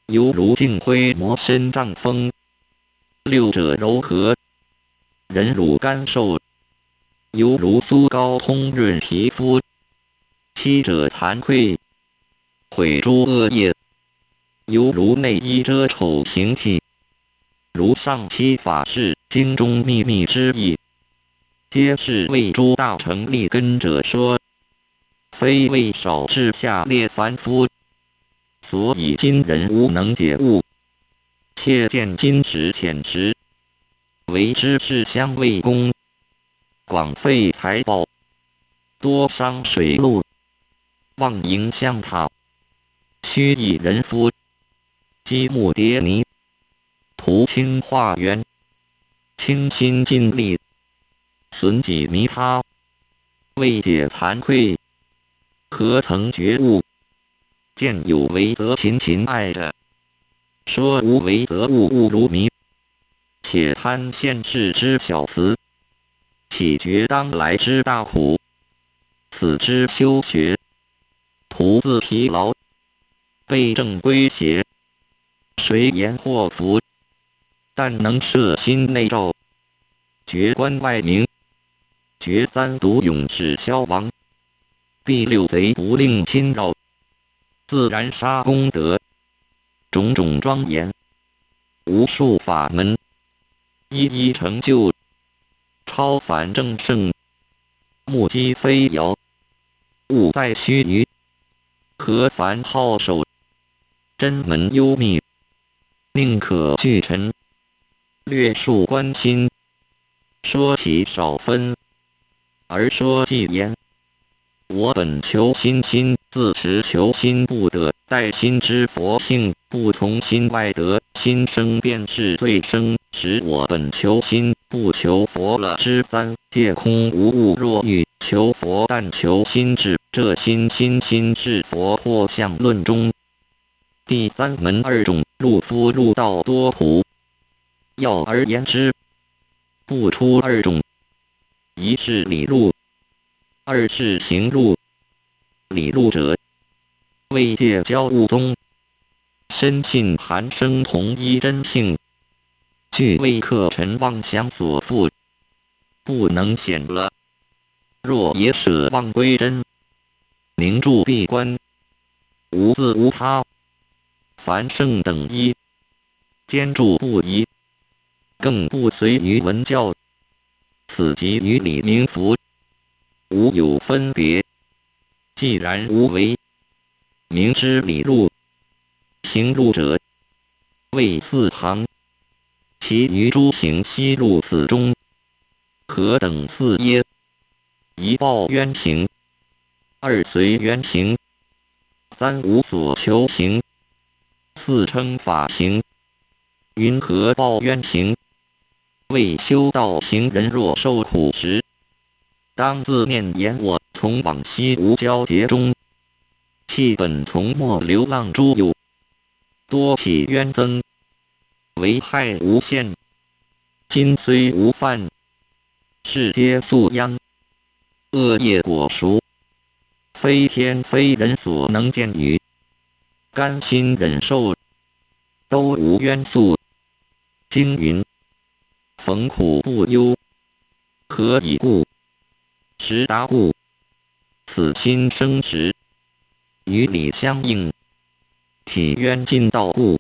犹如净灰磨身丈风；六者柔和，忍辱甘受，犹如酥膏通润皮肤；七者惭愧，毁诸恶业，犹如内衣遮丑行气。如上七法是经中秘密之意，皆是为诸大乘立根者说，非为少至下列凡夫。所以今人无能解悟，切见今时浅识，为知是相为功，广费财宝，多伤水陆，妄迎香塔，虚以人夫，积木叠泥，图轻化圆，倾心尽力，损己弥他，未解惭愧，何曾觉悟？见有为则勤勤爱着，说无为则物物如迷。且贪现世之小慈，岂觉当来之大苦？此之修学，徒自疲劳，背正归邪，谁言祸福？但能摄心内照，觉观外明，觉三毒永始消亡，第六贼不令侵扰，自然杀功德，种种庄严，无数法门，一一成就，超凡正圣，目击飞摇，物在须臾，何凡好手，真门幽秘，宁可拒陈，略述关心。说起少分，而说既言。我本求心心，自持求心不得，在心之佛性，不从心外得，心生便是最生，使我本求心，不求佛了之三界空无物。若欲求佛，但求心智，这心是佛惑相论中第三门二种，入夫入道多苦。要而言之，不出二种，一是理入，二是行入。理入者，为界交物宗，深信寒生同一真性，俱为客尘妄想所缚，不能显了。若也舍妄归真，凝住闭关，无自无他，凡圣等一，坚住不移，更不随于文教，此即于理明服，无有分别。既然无为，明知理入，行入者，谓四行。其余诸行悉入此中，何等四耶？一报冤行，二随缘行，三无所求行，四称法行。云何报冤行？为修道行人若受苦时，当自念言我从往昔无交结中，弃本从末流浪诸有，多起冤增，为害无限。今虽无犯，是皆宿殃，恶业果熟，非天非人所能见与，甘心忍受，都无冤诉。经云：逢苦不忧，何以故？实达故。此心生时，与理相应，体冤尽道故。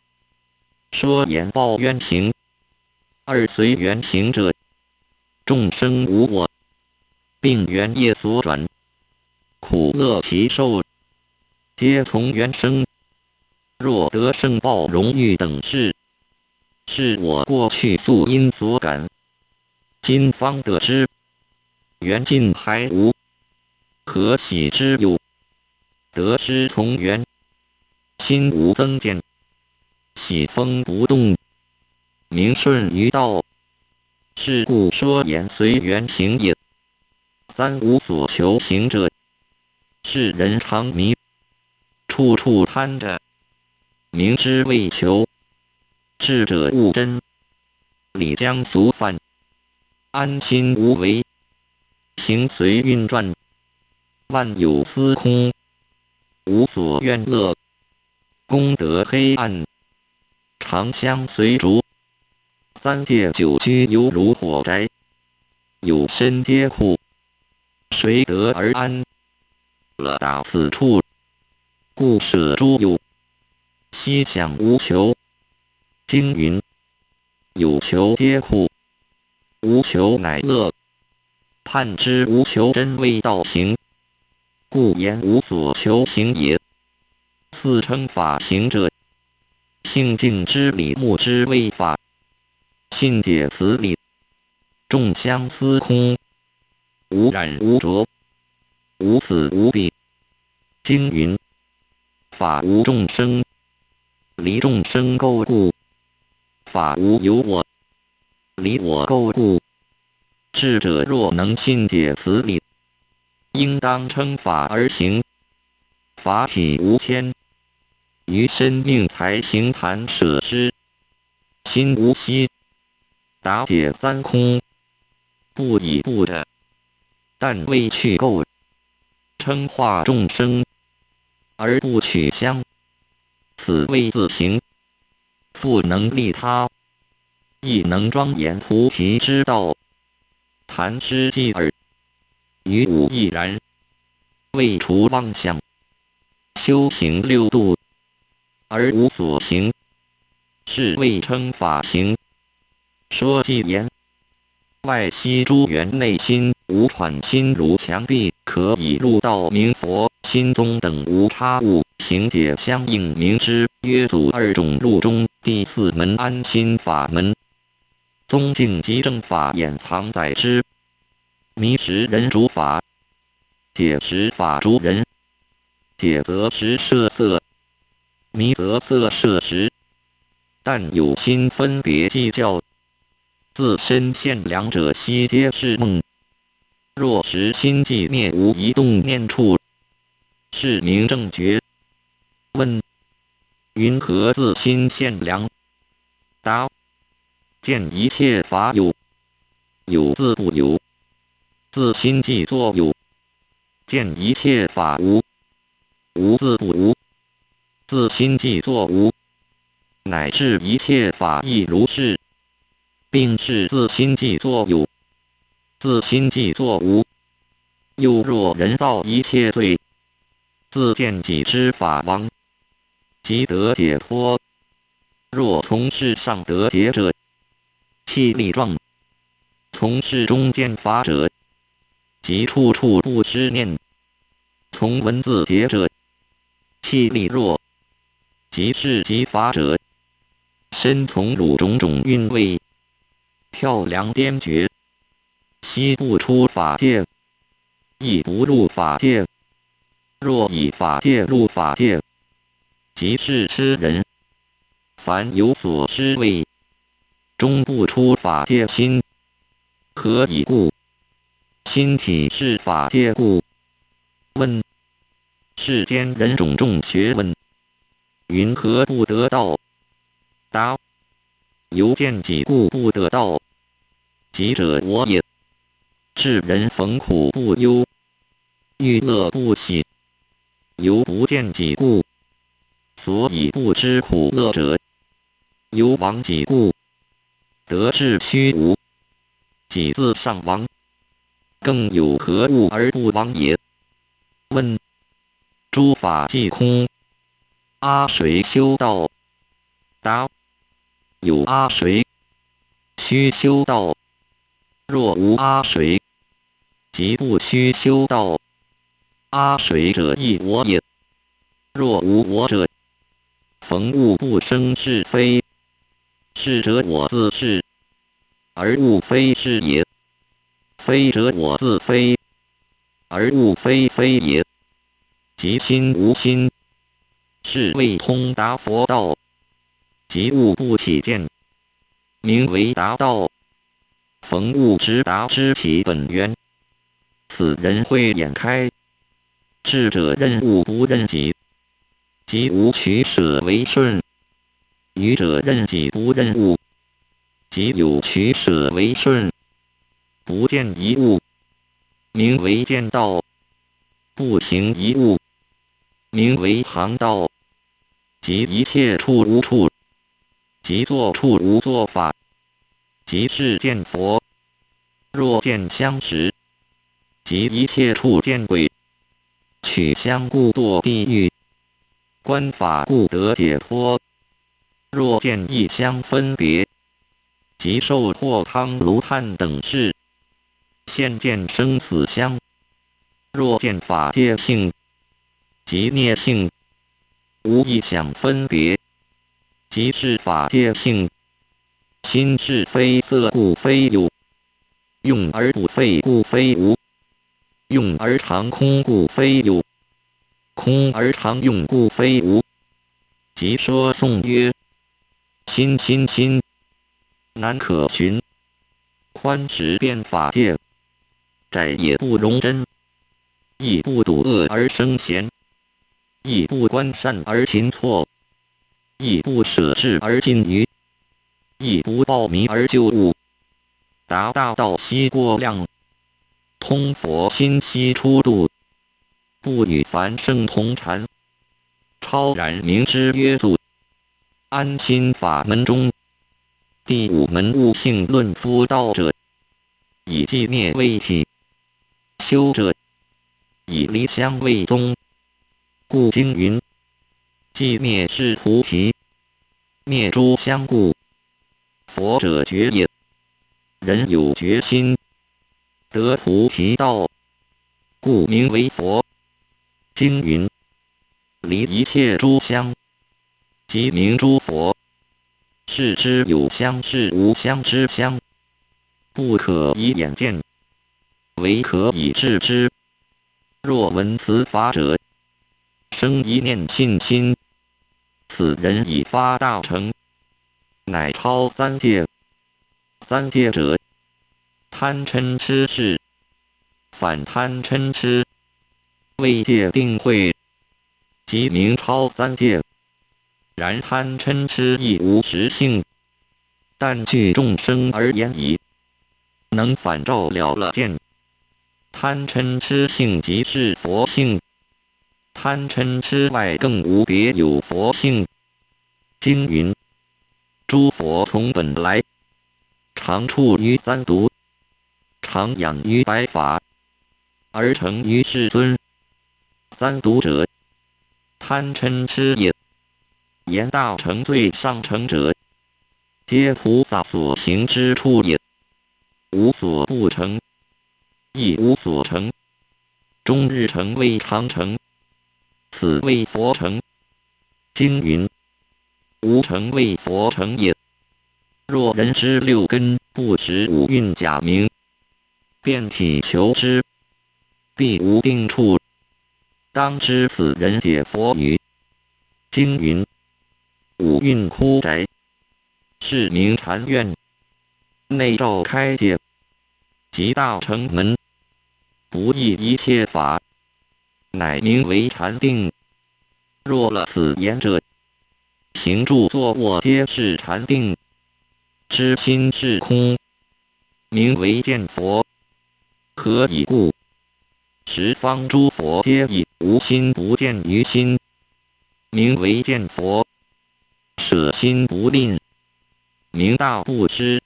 说言报冤行，二随缘行者，众生无我，并缘业所转，苦乐其受，皆从缘生。若得胜报荣誉等事，是我过去宿因所感，今方得知，缘尽还无，何喜之有？得失从缘，心无增减，喜风不动，明顺于道。是故说言随缘行也。三无所求行者，世人常迷，处处贪着，明知未求，智者悟真，理将俗犯，安心无为，行随运转，万有司空，无所愿乐，功德黑暗，常相随逐。三界久居犹如火宅，有身皆护，谁得而安？了达此处，故舍诸有，悉想无求。经云：有求皆护，无求乃乐。判之无求真谓道行，故言无所求行也。四称法行者，性净之理目之谓法，信解此理，众相思空，无染无着，无死无闭。经云：法无众生，离众生垢故；法无有我，离我垢故。智者若能信解此理，应当称法而行。法体无偏，于身命财行谈舍之，心无息，达解三空，不以不的，但为去垢，称化众生，而不取相，此谓自行。复能利他，亦能庄严菩提之道，谈之即耳，于吾亦然。为除妄想，修行六度，而无所行，是谓称法行。说既言，外悉诸缘，内心无喘心如墙壁，可以入道明佛。心中等无他物，行解相应名之，曰祖二种路中第四门安心法门。宗境即正法掩藏在之，迷时人主法，解时法主人。解则时摄色，迷则色摄时。但有心分别计较，自身现两者悉皆是梦。若时心寂灭无一动念处，是名正觉。问：云何自心现两？答：见一切法有，有自不有，自心即作有；见一切法无，无自不无，自心即作无。乃至一切法亦如是，并是自心即作有，自心即作无。又若人造一切罪，自见己之法王，即得解脱。若从事上得解者，气力壮；从事中见法者，即处处不知念；从文字解者，气力弱；即是即法者，身从汝种种韵味，跳梁颠绝，悉不出法界，亦不入法界。若以法界入法界，即是痴人。凡有所知味，终不出法界心。何以故？心体是法界故。问：世间人种种学问，云何不得道？答：由见己故不得道。己者我也。世人逢苦不忧，遇乐不喜，由不见己故，所以不知苦乐者。由亡己故，得志虚无，己自上亡，更有何物而不亡也？问：诸法即空，阿谁修道？答：有阿谁，须修道；若无阿谁，即不须修道。阿谁者亦我也。若无我者，逢物不生是非。是者我自是，而物非是也；非者我自非，而物非非也。即心无心，是谓通达佛道。即物不起见，名为达道。逢物直达之其本源，此人慧眼开。智者任物不任己，即无取舍为顺；愚者任己不任物，即有取舍为顺。不见一物，名为见道；不行一物，名为行道。即一切处无处，即作处无作法，即是见佛。若见相识，即一切处见鬼。取相故堕地狱，观法故得解脱。若见异相分别，即受或汤炉炭等事，现见生死相。若见法界性，即灭性，无异想分别，即是法界性。心是非色故非有，用而不废故非无，用而常空故非有，空而常用故非无。即说颂曰：心心心，难可寻；宽直遍法界，窄也不容真。亦不睹恶而生贤，亦不观善而勤错，亦不舍智而近愚，亦不抱迷而就悟。达大道悉过量，通佛心悉出度，不与凡圣同禅，超然名之曰祖。安心法门中，第五门悟性论夫道者，以寂灭为体；修者，以离相为宗。故经云：寂灭是菩提，灭诸相故，佛者觉也。人有决心，得菩提道，故名为佛。经云：离一切诸相，即名诸佛。是之有相是无相之相，不可以眼见，唯可以知之。若闻此法者，生一念信心，此人已发大成，乃超三界。三界者，贪嗔痴是，反贪嗔痴，为界定慧，即名超三界。然贪嗔痴亦无实性，但据众生而言矣，能反照了见。贪嗔痴性即是佛性，贪嗔痴外更无别有佛性。经云：诸佛从本来，常处于三毒，常养于百法，而成于世尊。三毒者，贪嗔痴也。言大成最上乘者，皆菩萨所行之处也。无所不成，亦无所成。终日成为常成，此谓佛成。经云：无成为佛成也。若人知六根不识五蕴假名，遍体求之，必无定处。当知此人解佛语。经云：五蕴枯宅，是名禅院。内照开解，即大成门。不异一切法，乃名为禅定。若了此言者，行住坐卧皆是禅定。知心是空，名为见佛。何以故？十方诸佛皆以无心不见于心，名为见佛。舍心不吝，名大布施；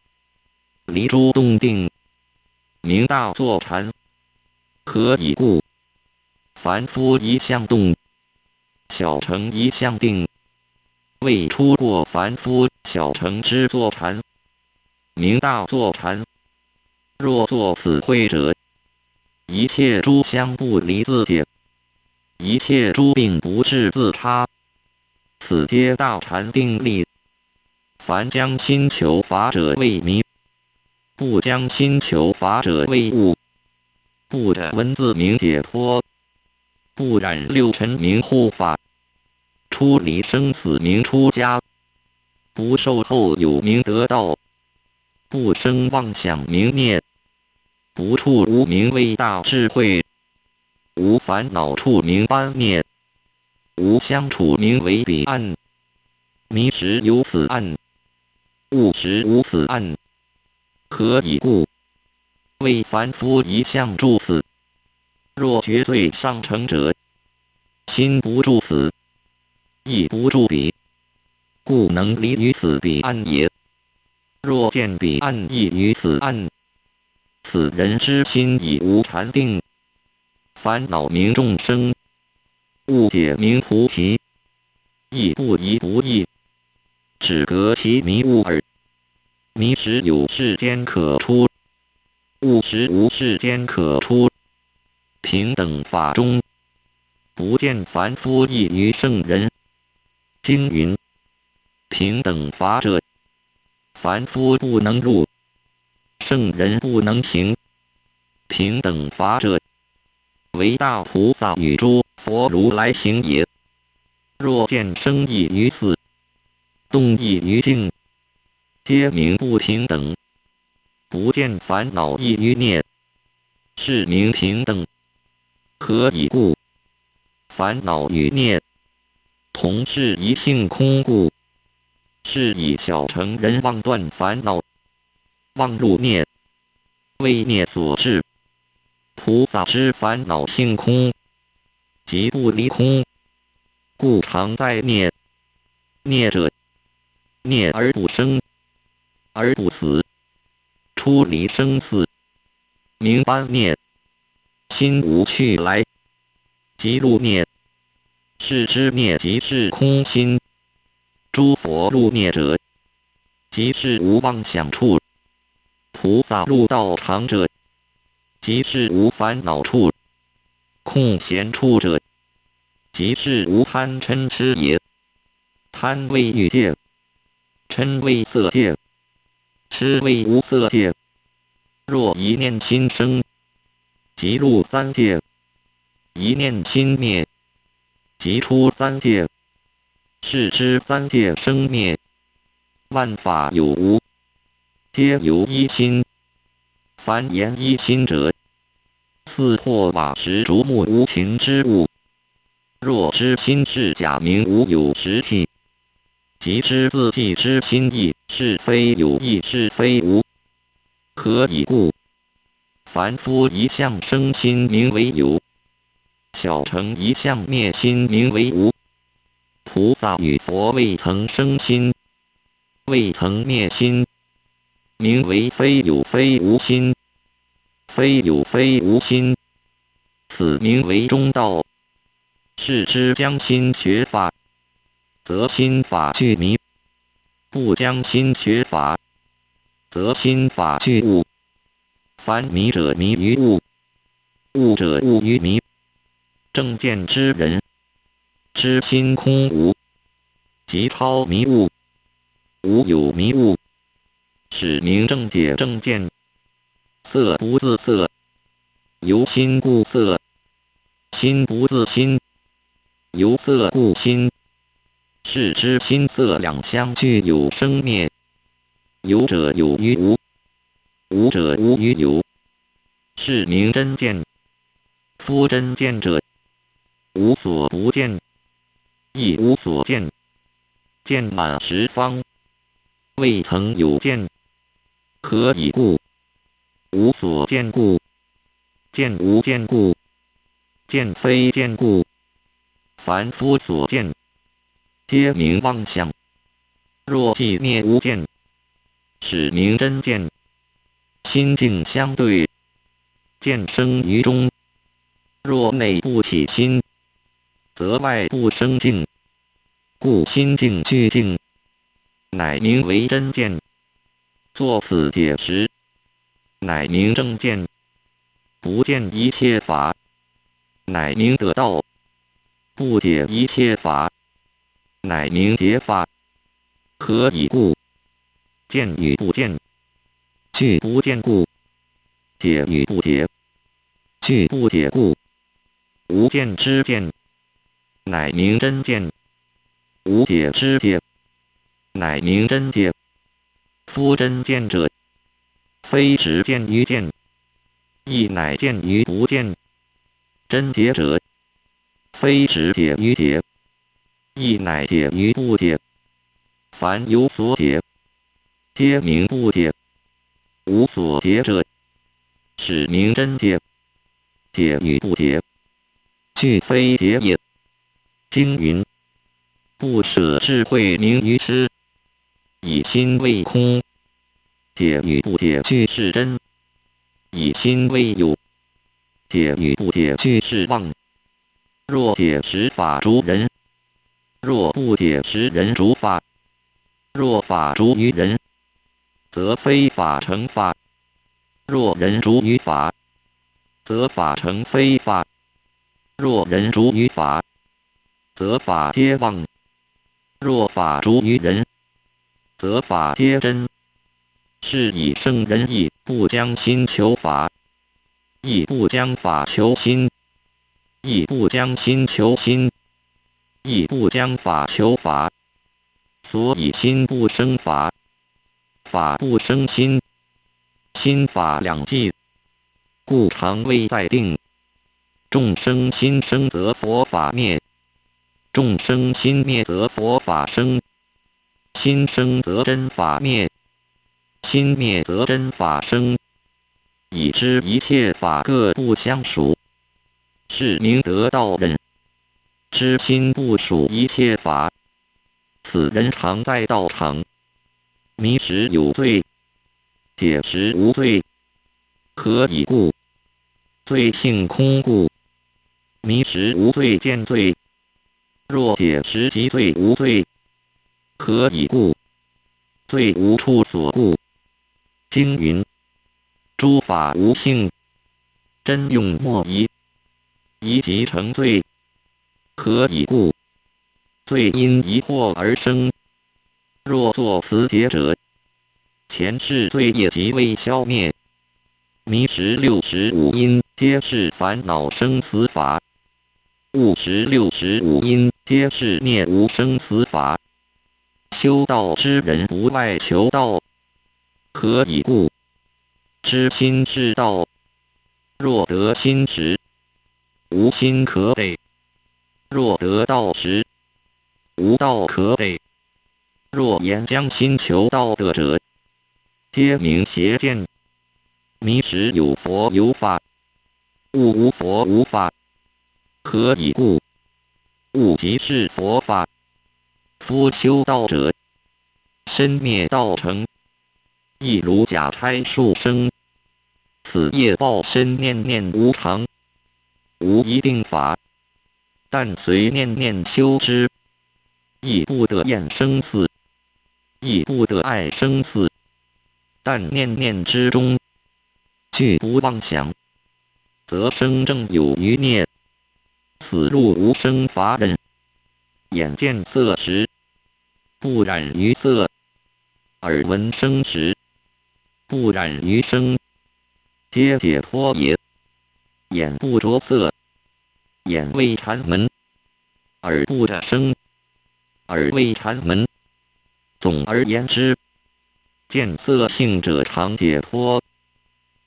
离诸动定，名大坐禅。何以故？凡夫一向动，小乘一向定，未出过凡夫小乘之坐禅，名大坐禅。若作此会者，一切诸相不离自解，一切诸病不至自他。此皆大禅定力。凡将心求法者为迷，不将心求法者为悟。不得文字名解脱，不染六尘名护法。出离生死名出家，不受后有名得道。不生妄想名灭，不触无名为大智慧。无烦恼处名般涅，无相处名为彼岸。迷时有此岸，悟时无此岸。何以故？为凡夫一向住此。若觉最上乘者，心不住此，亦不住彼，故能离于此彼岸也。若见彼岸亦于此岸，此人之心已无禅定。烦恼名众生，误解名菩提，亦不疑不异，只隔其迷悟耳。迷时有世间可出，悟时无世间可出。平等法中，不见凡夫异于圣人。经云：平等法者，凡夫不能入，圣人不能行。平等法者，为大菩萨与诸佛如来行也。若见生异于此，动异于境，皆名不平等。不见烦恼异于涅，是名平等。何以故？烦恼与涅同是一性空故。是以小乘人妄断烦恼，妄入涅，为涅所致。菩萨知烦恼性空，即不离空，故常在涅。涅者，涅而不生，而不死，出离生死，名般涅。心无去来，即入涅。是知涅即是空心。诸佛入涅者，即是无妄想处；菩萨入道场者，即是无烦恼处。空闲处者，即是无贪嗔痴也。贪为欲界，嗔为色界，痴为无色界。若一念心生，即入三界；一念心灭，即出三界。是知三界生灭，万法有无，皆由一心。凡言一心者，似破瓦石竹木无情之物。若知心是假名无有实体，即知自己之心意是非有亦是非无。何以故？凡夫一向生心名为有，小乘一向灭心名为无。菩萨与佛未曾生心，未曾灭心，名为非有非无心。非有非无心，此名为中道。是知将心学法，则心法具迷；不将心学法，则心法具物。凡迷者迷于物，物者物于迷。正见之人，知心空无，即超迷物，无有迷物，使名正解正见。色不自色，由心故色；心不自心，由色故心。是知心色两相具有生灭，有者有于无，无者无于有，是名真见。夫真见者，无所不见，亦无所见，见满十方，未曾有见。何以故？无所见故，见无见故，见非见故。凡夫所见，皆名妄想。若寂灭无见，使名真见。心境相对，见生于中。若内不起心，则外不生境，故心境具境，乃名为真见。作此解时，乃名正见。不见一切法，乃名得道；不解一切法，乃名解法。何以故？见与不见，具不见故；解与不解，具不解故。无见之见，乃名真见；无解之解，乃名真解。夫真见者，非只见于见，亦乃见于不见。真解者，非只解于解，亦乃解于不解。凡有所解，皆名不解；无所解者，使名真解。解与不解，俱非解也。经云：不舍智慧名于痴，以心为空。解与不解俱是真，以心为有；解与不解俱是妄。若解实法逐人，若不解实人逐法。若法逐于人，则非法成法；若人逐于法，则法成非法；若人逐于法，则法皆妄；若法逐于人，则法皆真。是以圣人亦不将心求法，亦不将法求心，亦不将心求心，亦不将法求法。所以心不生法，法不生心，心法两寂，故常未在定。众生心生则佛法灭，众生心灭则佛法生。心生则真法灭，心灭则真法生。已知一切法各不相属，是名得道人。知心不属一切法，此人常在道场。迷时有罪，解时无罪。何以故？罪性空故。迷时无罪见罪，若解时即罪无罪。何以故？罪无处所故。经云：诸法无性，真用莫疑，疑即成罪。何以故？罪因疑惑而生。若作此解者，前世罪业即未消灭。迷1065因皆是烦恼生死法，悟65因皆是灭无生死法。修道之人不外求道，何以故？知心是道。若得心时，无心可备；若得道时，无道可备。若言将心求道的者，皆名邪见。迷时有佛有法，悟无佛无法。何以故？悟即是佛法。夫修道者，身灭道成，亦如假差数生。此业报身念念无常，无一定法，但随念念修之，亦不得厌生死，亦不得爱生死。但念念之中，俱不妄想，则生正有余孽。此路无生法忍。眼见色时，不染于色；耳闻声时，不染于声。皆解脱也。眼不着色，眼为禅门；耳不着声，耳为禅门。总而言之，见色性者常解脱，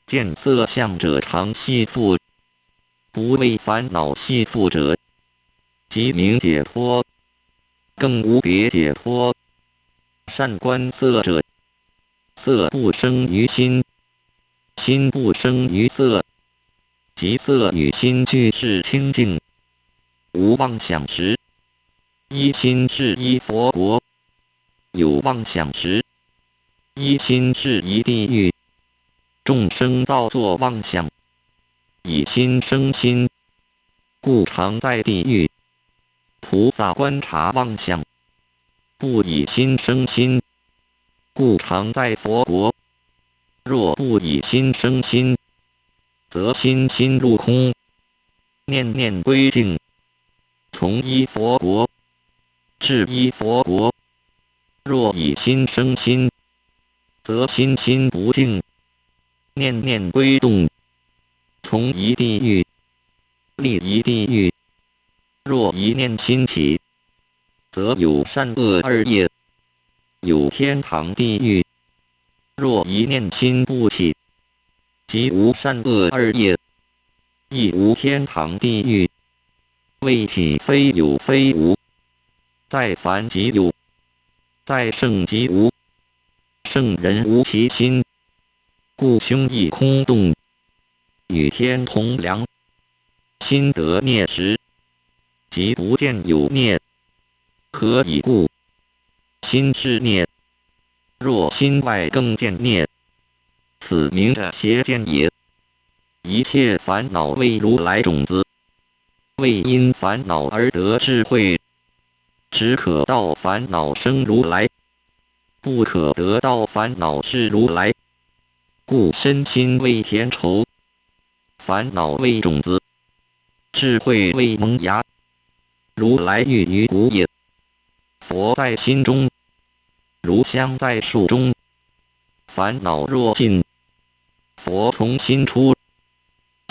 见色相者常系缚。不为烦恼系缚者，即名解脱。更无别解脱。善观色者，色不生于心，心不生于色，即色与心俱是清净，无妄想时，一心是一佛国；有妄想时，一心是一地狱。众生造作妄想，以心生心，故常在地狱。菩萨观察妄想，不以心生心，故常在佛国。若不以心生心，则心心入空，念念归净，从一佛国，至一佛国。若以心生心，则心心不净，念念归动，从一地狱，立一地狱。若一念心起，则有善恶二业，有天堂地狱；若一念心不起，即无善恶二业，亦无天堂地狱。谓体非有非无，在凡即有，在圣即无。圣人无其心，故胸亦空洞，与天同量。心得灭时，即不见有孽。何以故？心是孽。若心外更见孽，此名着邪见也。一切烦恼为如来种子，为因烦恼而得智慧。只可到烦恼生如来，不可得到烦恼是如来。故身心为田畴，烦恼为种子，智慧为萌芽。如来寓于谷也。佛在心中，如香在树中。烦恼若尽，佛从心出；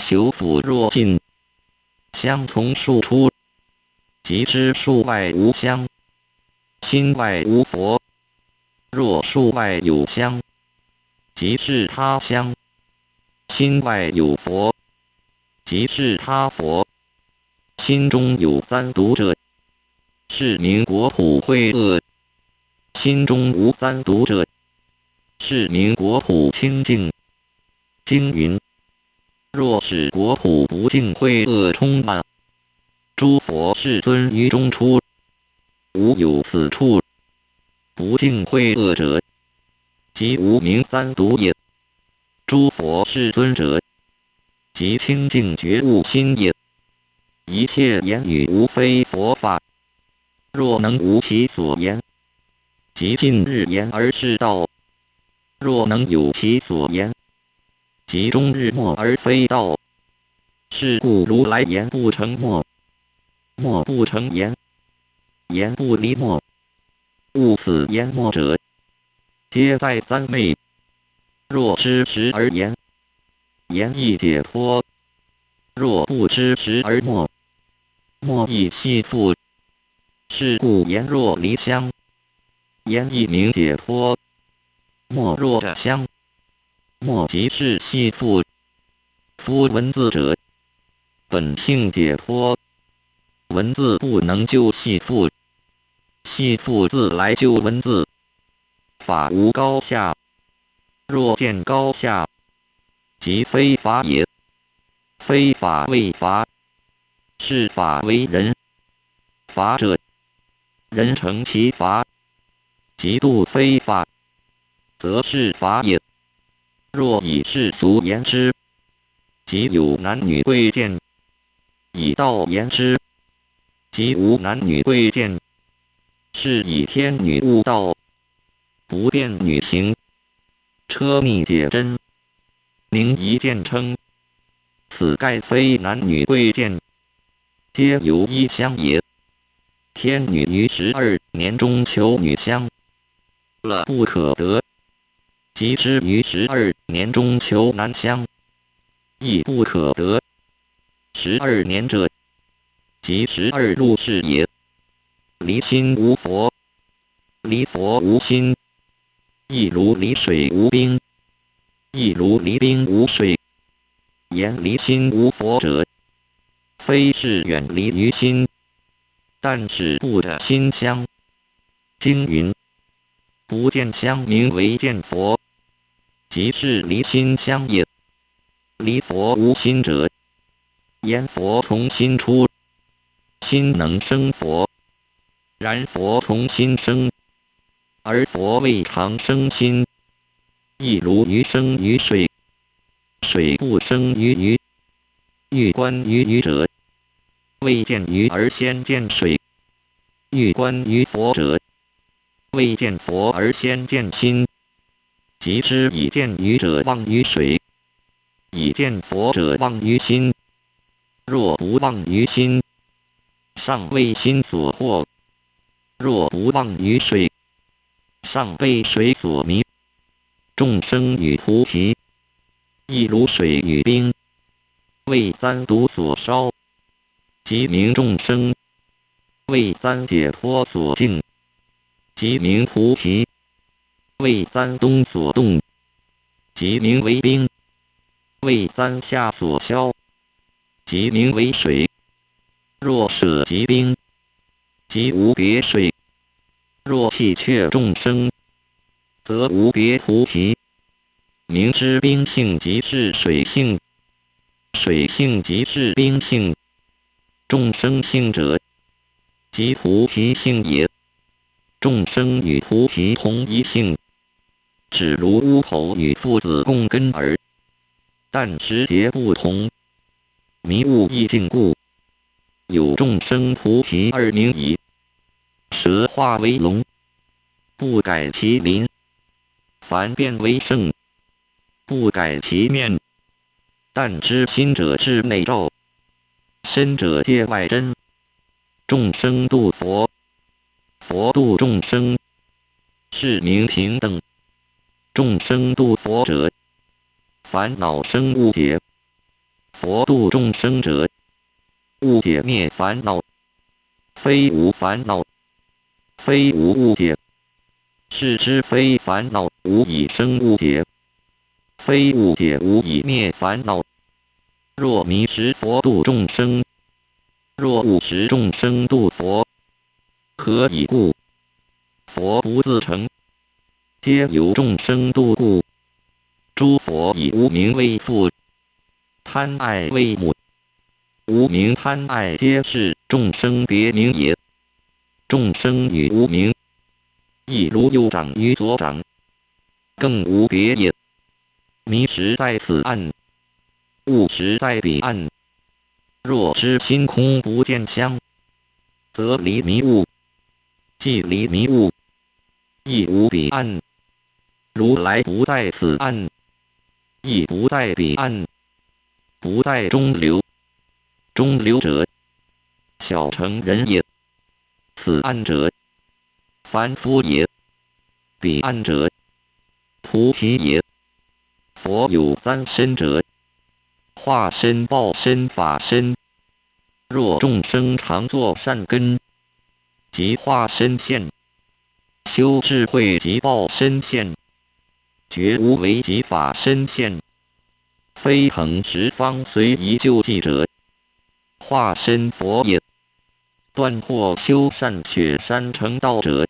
修福若尽，香从树出。即知树外无香，心外无佛。若树外有香，即是他香；心外有佛，即是他佛。心中有三毒者，是名国土秽恶；心中无三毒者，是名国土清净。经云：若使国土不净秽恶充满，诸佛世尊于中出，无有此处。不净秽恶者，即无名三毒也。诸佛世尊者，即清净觉悟心也。一切言语无非佛法，若能无其所言，即尽日言而是道；若能有其所言，即终日默而非道。是故如来言不成默，墨不成言，言不离墨。物此言墨者，皆在三昧。若知时而言，言亦解脱；若不知时而默，默亦系缚。是故言若离相，言亦名解脱；默若着相，默即是系缚。夫文字者，本性解脱，文字不能救系缚，系缚自来救文字。法无高下，若见高下，即非法也。非法为法，是法为人。法者，人成其法，即度非法，则是法也。若以世俗言之，即有男女贵贱；以道言之，即无男女贵贱。是以天女悟道，不辨女行，车密解真，名一见称。此盖非男女贵贱，皆由一相也。天女于12年中求女相，了不可得；即之于12年中求男相，亦不可得。12年者，即12入世也。离心无佛，离佛无心，亦如离水无冰，亦如离冰无水。言离心无佛者，非是远离于心，但是不得心相。经云：不见相名为见佛，即是离心相也。离佛无心者，言佛从心出，心能生佛。然佛从心生，而佛未常生心，亦如鱼生于水，水不生于鱼。欲观于鱼者，未见鱼而先见水；欲观于佛者，未见佛而先见心。即知以见鱼者忘于水，以见佛者忘于心。若不忘于心，尚为心所惑；若不忘于水，尚被水所迷。众生与菩提，亦如水与冰，为三毒所烧，即名众生；为三解脱所净，即名菩提；为三冬所冻，即名为冰；为三夏所消，即名为水。若舍即冰，即无别水；若弃却众生，则无别菩提。明知冰性即是水性，水性即是冰性。众生性者，即菩提性也。众生与菩提同一性，只如乌头与父子共根耳，但时节不同，迷悟亦尽故。有众生菩提二名矣。蛇化为龙，不改其鳞；凡变为圣，不改其面。但知心者至内照，身者界外真。众生度佛，佛度众生，是名平等。众生度佛者，烦恼生误解；佛度众生者，误解灭烦恼。非无烦恼，非无误解。是知非烦恼无以生误解，非误解无以灭烦恼。若迷时佛度众生，若悟时众生度佛。何以故？佛不自成，皆由众生度故。诸佛以无明为父，贪爱为母。无明贪爱皆是众生别名也。众生与无明，亦如右掌与左掌，更无别也。迷时在此岸，悟时在彼岸。若知心空不见相，则离迷悟；既离迷悟，亦无彼岸。如来不在此岸，亦不在彼岸，不在中流。中流者，小乘人也。此安者，凡夫也；彼安者，菩提也。佛有三身者，化身、报身、法身。若众生常作善根，即化身现；修智慧即报身现；觉无为即法身现。非恒十方随宜救济者，化身佛也。断惑修善雪山成道者，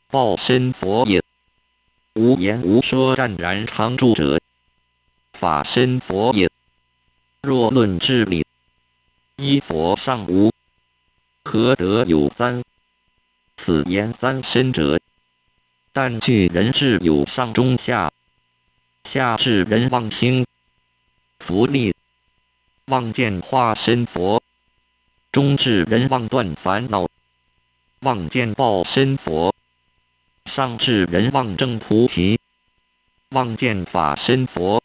报身佛也。无言无说湛然常住者，法身佛也。若论智理，依佛尚无，何得有三？此言三身者，但据人智有上中下。下至人望听、福利、望见化身佛；中至人望断烦恼、望见报身佛；上至人望证菩提、望见法身佛；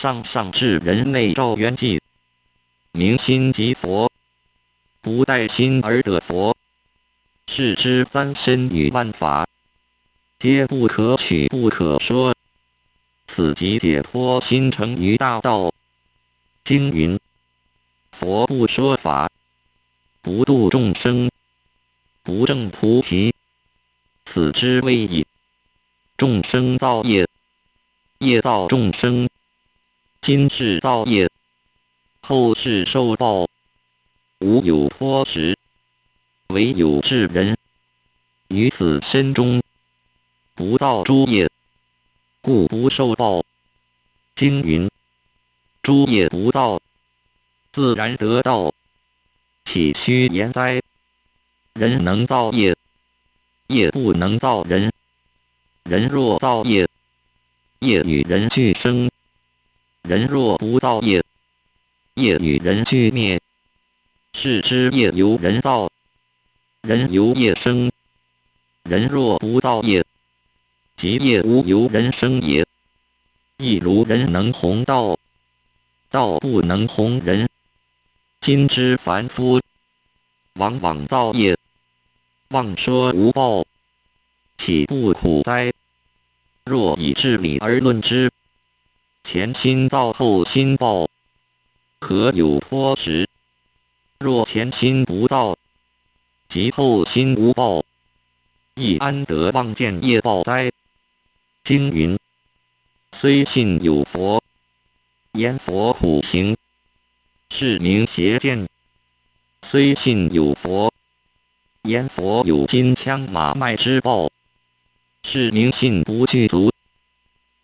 上至人内照圆寂，明心即佛，不待心而得佛。是知三身与万法，皆不可取不可说。此即解脱心成于大道。经云：佛不说法，不度众生，不证菩提。此之谓矣。众生造业，业造众生。今世造业，后世受报。无有脱实，唯有智人。于此身中，不造诸业，故不受报。经云：诸业不造，自然得道。岂虚言哉？人能造业，业不能造人。人若造业，业与人俱生；人若不造业，业与人俱灭。是知业由人造，人由业生。人若不造业，即业无由人生也。亦如人能弘道，道不能弘人。今之凡夫，往往造业，妄说无报，岂不苦哉？若以智理而论之，前心造后心报，何有脱实？若前心不造，即后心无报，亦安得望见业报哉？经云：虽信有佛，言佛苦行，是名邪见；虽信有佛，言佛有金枪马脉之报，是名信不具足。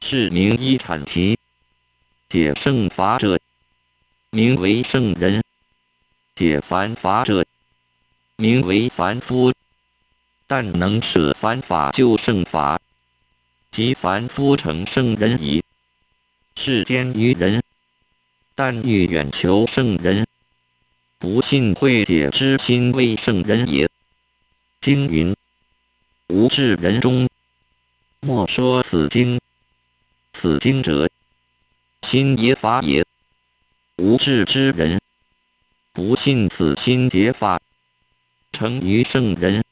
是名依阐题，解圣法者，名为圣人；解凡法者，名为凡夫。但能舍凡法就圣法，即凡夫成圣人矣。世间愚人，但欲远求圣人，不信慧解之心为圣人也。经云：无智人中，莫说此经。此经者，心解法也。无智之人，不信此心解法，成于圣人。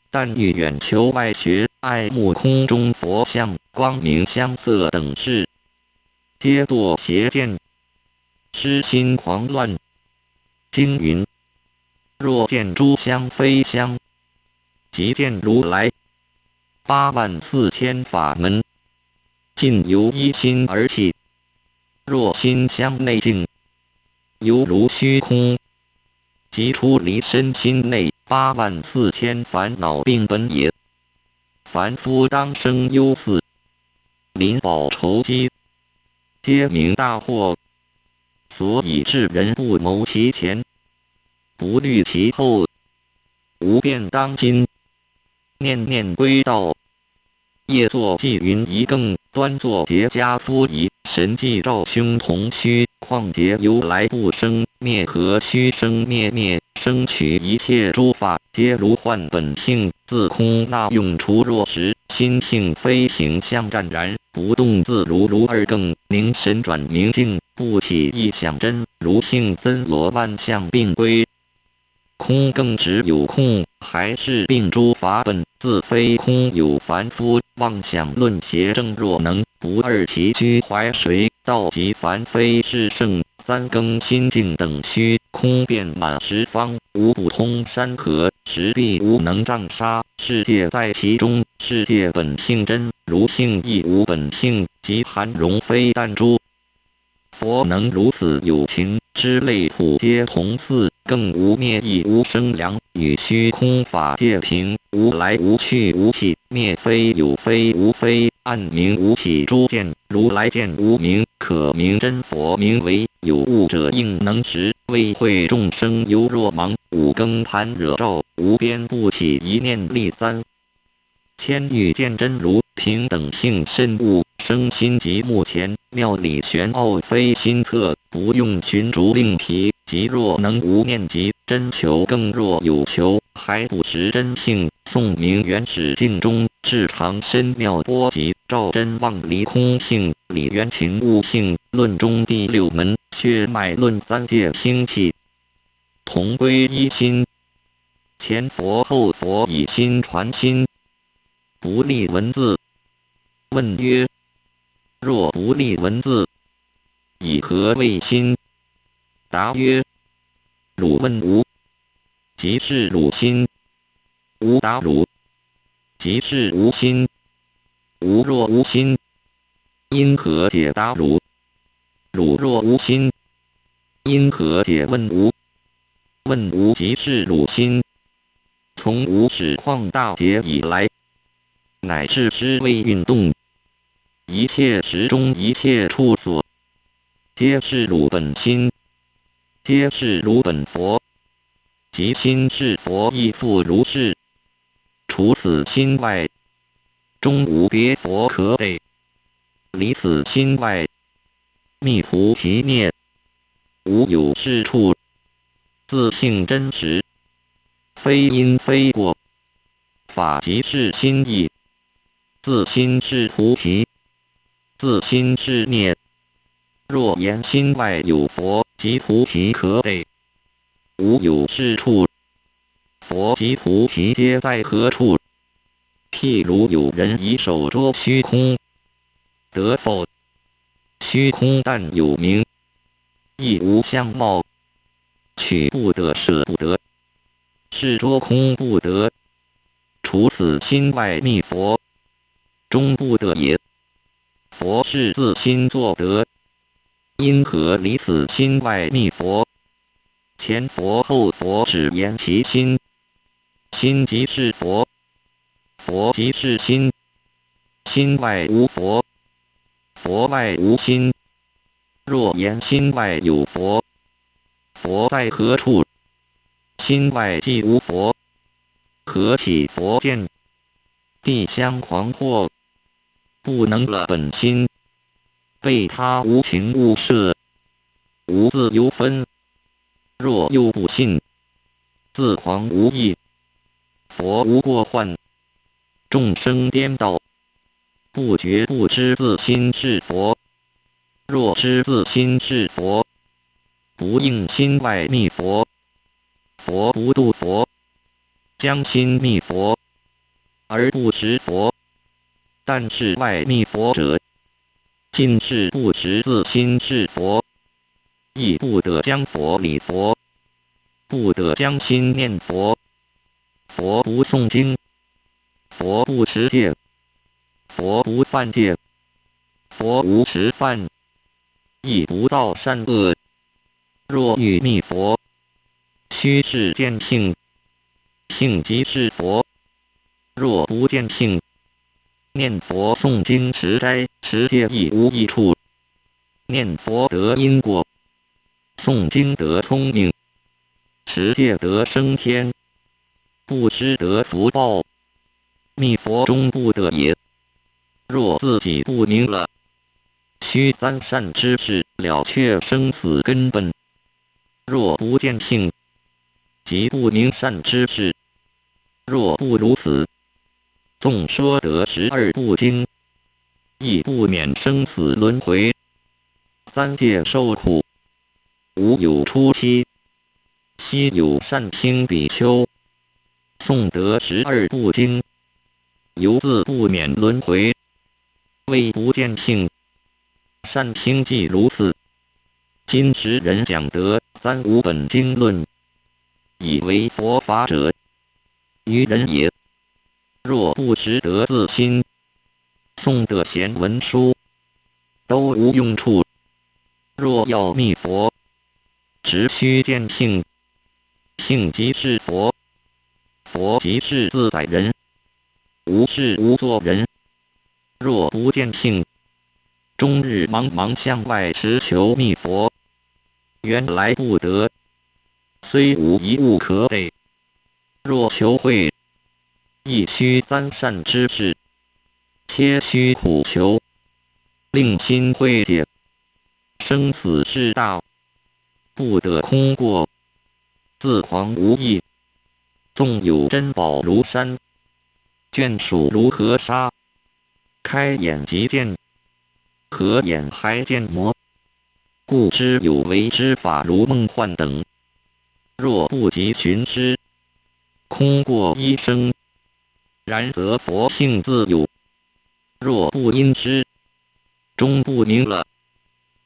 但欲远求外学，爱慕空中佛像、光明香色等事，皆堕邪见，失心狂乱。经云：若见诸香非香，即见如来。84000法门，尽由一心而起。若心相内静，犹如虚空，即出离身心内84000烦恼病本也。凡夫当生忧思，临饱愁饥，皆名大祸。所以智人不谋其前，不虑其后，无变当今，念念归道。夜作纪云仪更，端坐结跏趺仪，神迹照胸同虚。况劫由来不生灭，何须生灭灭？生取一切诸法，皆如幻本性，自空那用除若实。心性非形象湛然，不动自如。如二更，明神转明镜，不起一想真。如性森罗万象并归。空更只有空，还是病诸法本，自非空有凡夫妄想论邪正，若能不二其居怀谁，道即凡非是圣。三更心境等虚空遍满十方，无不通山河，实地无能障杀。世界在其中，世界本性真，如性亦无本性，即含容非但诸佛能如此有情，之类普皆同似，更无灭亦无生凉，与虚空法界平，无来无去无起，灭非有非无非，暗明无起诸见，如来见无明，可名真佛名为有物者应能识，为会众生犹若盲，五更贪惹兆，无边不起一念力三千欲见真如，平等性甚悟，生心即目前，妙理玄奥非心测，不用群逐令皮，即若能无念即真求，更若有求，还不识真性。宋明原始境中，至常深妙波及，照真妄离空性，理缘情悟性。论中第六门，血脉论三界兴起，同归一心。前佛后佛以心传心，不立文字。问曰：若不立文字，以何为心？答曰：汝问吾，即是汝心。吾答汝，即是无心。吾若无心，因何解答汝？汝若无心，因何解问吾？问吾即是汝心。从无始旷大劫以来，乃至思维运动，一切时中一切处所，皆是汝本心，皆是汝本佛。即心是佛亦复如是。除此心外，终无别佛可得。离此心外，密菩提灭，无有是处。自性真实，非因非果，法即是心意。自心是菩提，自心是灭。若言心外有佛及菩提可得，无有是处。佛及菩提皆在何处？譬如有人以手捉虚空，得否？虚空但有名，亦无相貌，取不得，舍不得，是捉空不得。除此心外觅佛，终不得也。佛是自心作得，因何离此心外觅佛？前佛后佛只言其心。心即是佛，佛即是心。心外无佛，佛外无心。若言心外有佛，佛在何处？心外既无佛，何起佛见？地相狂惑，不能了本心，被他无情物摄，无自由分。若又不信，自狂无益。佛无过患，众生颠倒，不觉不知自心是佛。若知自心是佛，不应心外觅佛。佛不度佛，将心觅佛，而不识佛。但是外觅佛者，尽是不识自心是佛，亦不得将佛理佛，不得将心念佛。佛不诵经，佛不持戒，佛不犯戒，佛无持犯，亦不造善恶。若欲觅佛，须是见性，性即是佛。若不见性，念佛诵经持斋持戒亦无益处。念佛得因果，诵经得聪明，持戒得升天，不知得福报，觅佛终不得也。若自己不明了，须三善知识，了却生死根本。若不见性，即不明善知识。若不如此，纵说得12部经，亦不免生死轮回，三界受苦，无有出期。昔有善清比丘，诵得12部经，犹自不免轮回，为不见性。善清既如此，今时人讲得三无本经论，以为佛法者，愚人也。若不识得自心，诵得贤文书，都无用处。若要密佛，只须见性，性即是佛，佛即是自在人，无事无作人。若不见性，终日茫茫向外持求密佛，原来不得，虽无一物可得。若求会，亦须三善之事，切须苦求，令心会解。生死事大，不得空过，自狂无益。纵有珍宝如山，眷属如河沙，开眼即见，合眼还见魔。故知有为之法如梦幻等，若不及寻知，空过一生。然则佛性自有，若不因之，终不明了。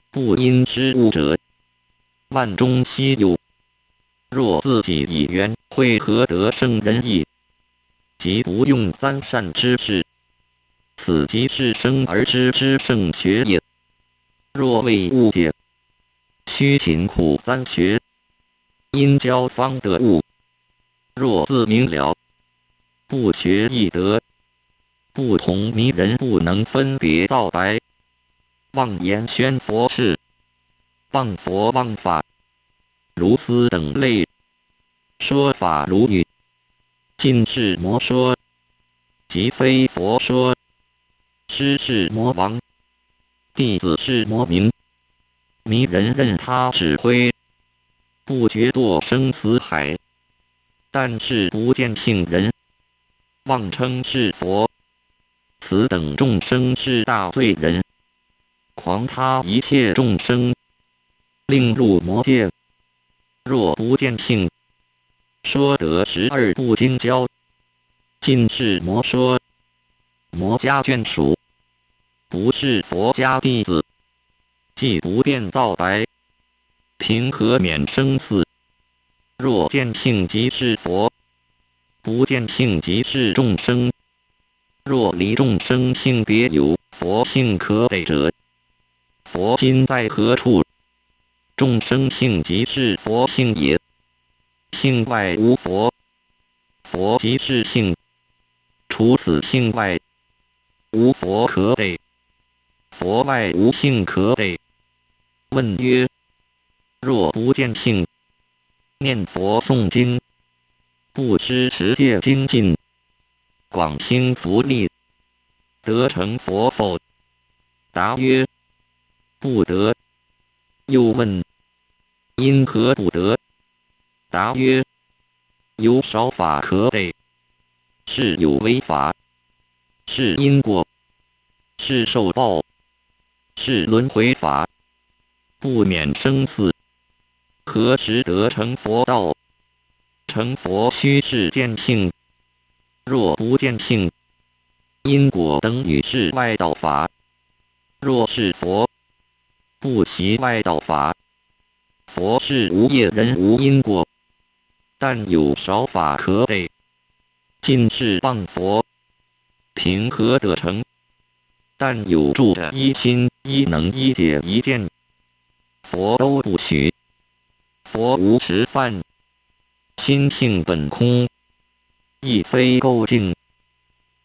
不因之物者，万中稀有。若自己以缘会何得胜人意，即不用三善之事，此即是生而知之圣学也。若未悟解，须勤苦三学，因教方得悟。若自明了，不学亦得。不同迷人不能分别道白，妄言宣佛事，妄佛妄法，如斯等类，说法如语，尽是魔说，即非佛说。师是魔王，弟子是魔民，迷人任他指挥，不觉堕生死海。但是不见性人，妄称是佛，此等众生是大罪人，狂他一切众生，令入魔界。若不见性，说得12部经教，尽是魔说，魔家眷属，不是佛家弟子，既不变造白，凭何免生死？若见性即是佛，不见性即是众生。若离众生性别有佛性可得者，佛心在何处？众生性即是佛性也。性外无佛，佛即是性，除此性外，无佛可得，佛外无性可得。问曰：若不见性，念佛诵经，不知持戒精进，广兴福利，得成佛否？答曰：不得。又问：因何不得？答曰：有少法可得，是有为法，是因果，是受报，是轮回法，不免生死。何时得成佛道？成佛须是见性，若不见性，因果等与是外道法。若是佛，不习外道法。佛是无业人无因果，但有少法可得，尽是谤佛。凭何得成？但有住的一心一能一解一见，佛都不许。佛无实犯，心性本空，亦非垢净。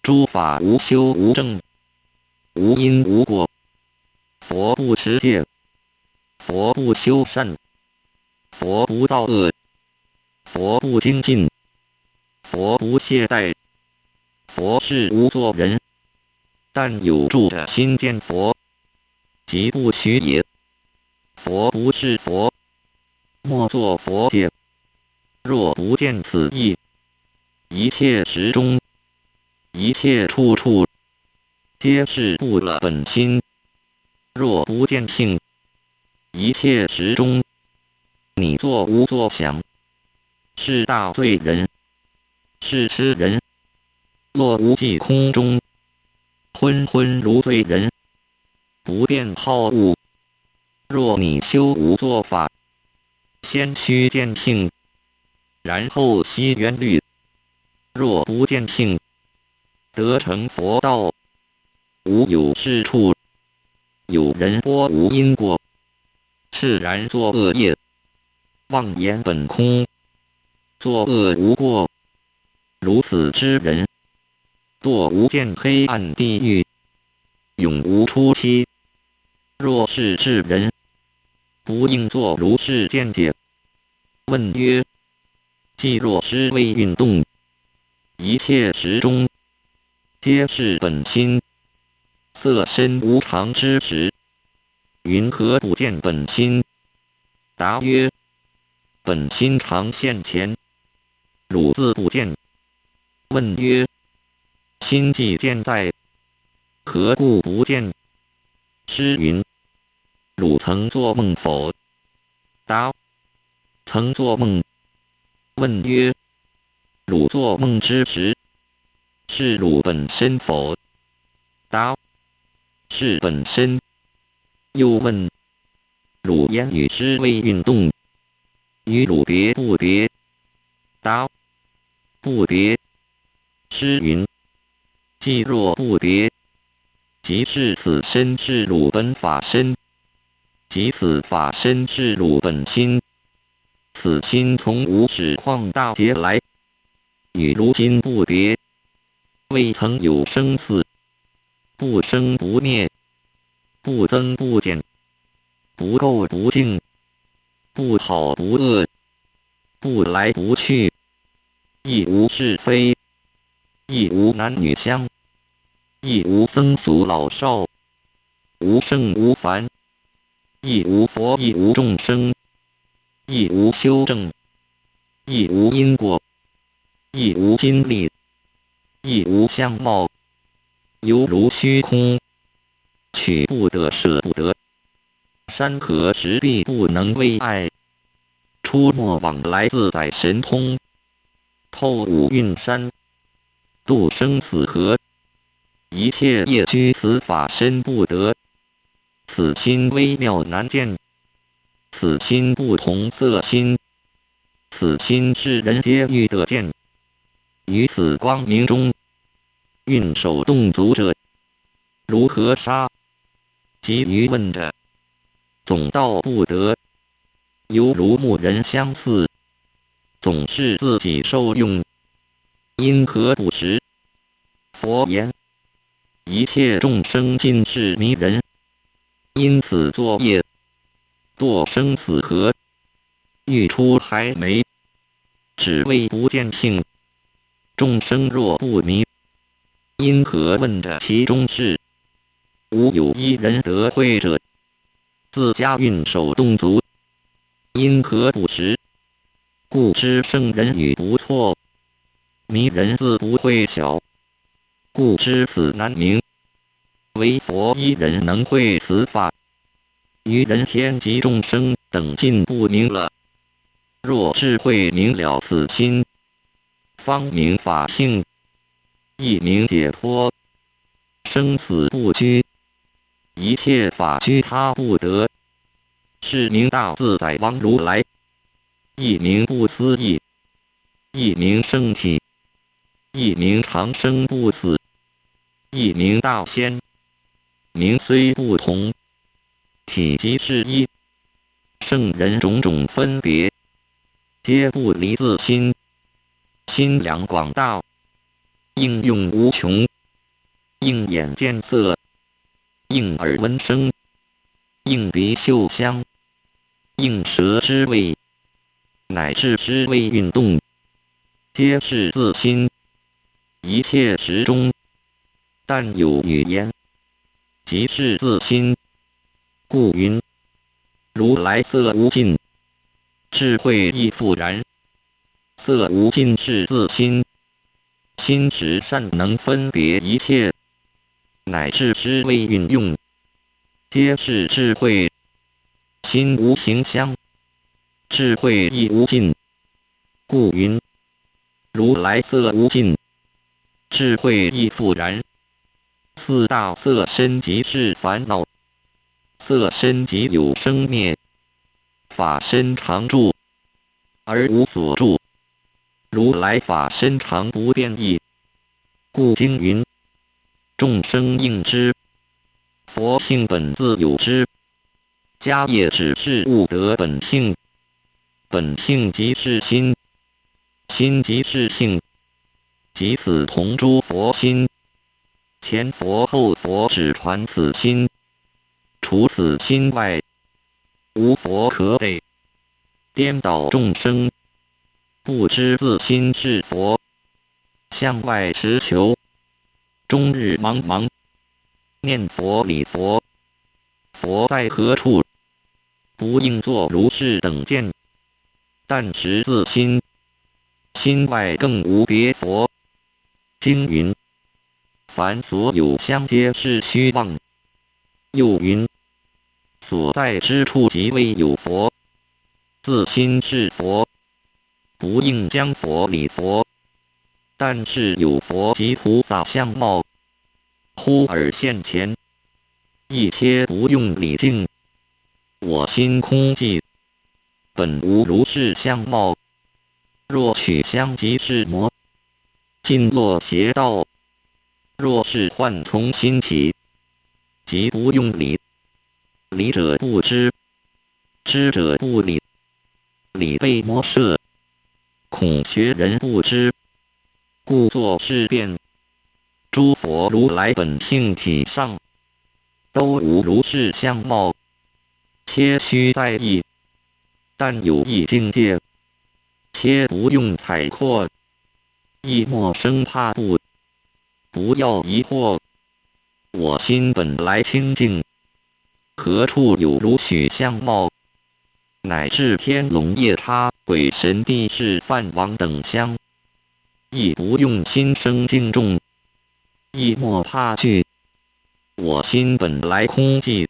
诸法无修无证，无因无果。佛不持戒，佛不修善，佛不造恶，佛不精进，佛不懈怠。佛是无作人，但有住的心见佛，即不许也。佛不是佛，莫作佛界。若不见此意，一切时中，一切处处，皆是不了本心。若不见性，一切时中，你作无作想，是大罪人，是痴人，落无际空中，昏昏如醉人，不变好恶。若你修无作法，先须见性，然后悉缘虑。若不见性，得成佛道，无有是处。有人波无因果，释然作恶业，妄言本空，作恶无过。如此之人，堕无间黑暗地狱，永无出期。若是智人，不应作如是见解。问曰：既若知为运动，一切时中，皆是本心。色身无常之时，云何不见本心？答曰：本心常现前，汝自不见。问曰：心既见在，何故不见？诗云：汝曾作梦否？答：曾作梦。问曰：汝作梦之时，是汝本身否？答：是本身。又问：汝言语之谓运动，与汝别不别？答：不别。诗云：既若不别，即是此身是汝本法身，即此法身是汝本心。此心从无始旷大劫来，与如今不别，未曾有生死，不生不灭，不增不减，不垢不净，不好不恶，不来不去，亦无是非，亦无男女相，亦无僧俗老少，无圣无凡，亦无佛亦无众生，亦无修正，亦无因果，亦无经历，亦无相貌，犹如虚空，取不得舍不得，山河石壁不能为爱，出没往来自在神通，透五蕴山，度生死河，一切业居此法身不得。此心微妙难见，此心不同色心，此心是人皆欲得见。于此光明中，运手动足者，如何杀？即于问着，总道不得，犹如牧人相似，总是自己受用，因何不食？佛言：一切众生尽是迷人，因此作业，堕生死河，欲出海梅，只为不见性。众生若不迷，因何问着其中事？无有一人得慧者，自家运手动足，因何不识？故知圣人语不错，迷人自不会晓，故知此难明。唯佛一人能会此法，于人天及众生等尽不明了。若智慧明了此心，方明法性，亦明解脱，生死不居，一切法居他不得，是名大自在王如来，亦名不思议，亦名圣体，亦名长生不死，亦名大仙。名虽不同，体即是一。圣人种种分别，皆不离自心，心量广大，应用无穷，应眼见色，应耳闻声，应鼻嗅香，应舌知味，乃至知味运动，皆是自心。一切时中，但有语言，即是自心。故云：如来色无尽，智慧亦复然。色无尽是自心，心直善能分别一切，乃至知味运用，皆是智慧。心无形相，智慧亦无尽。故云：如来色无尽，智慧亦复然。四大色身即是烦恼，色身即有生灭，法身常住而无所住。如来法身常不变异，故经云：众生应知，佛性本自有之。迦叶只是悟得本性，本性即是心，心即是性，即此同诸佛心。前佛后佛只传此心，除此心外，无佛可备。颠倒众生，不知自心是佛，向外持求，终日茫茫。念佛礼佛，佛在何处？不应作如是等见，但识自心，心外更无别佛。经云：凡所有相皆是虚妄。又云：所在之处即未有佛，自心是佛，不应将佛礼佛。但是有佛及菩萨相貌，忽而现前，一切不用礼敬。我心空寂，本无如是相貌。若取相即是魔，尽落邪道。若是幻从心起，即不用理。理者不知，知者不理。理被魔摄，恐学人不知，故作事变。诸佛如来本性体上，都无如是相貌，皆须在意。但有一境界，皆不用采括，亦莫生怕怖。不要疑惑，我心本来清净，何处有如许相貌？乃至天龙夜叉、鬼神地势梵王等相，亦不用心生敬重，亦莫怕惧。我心本来空寂，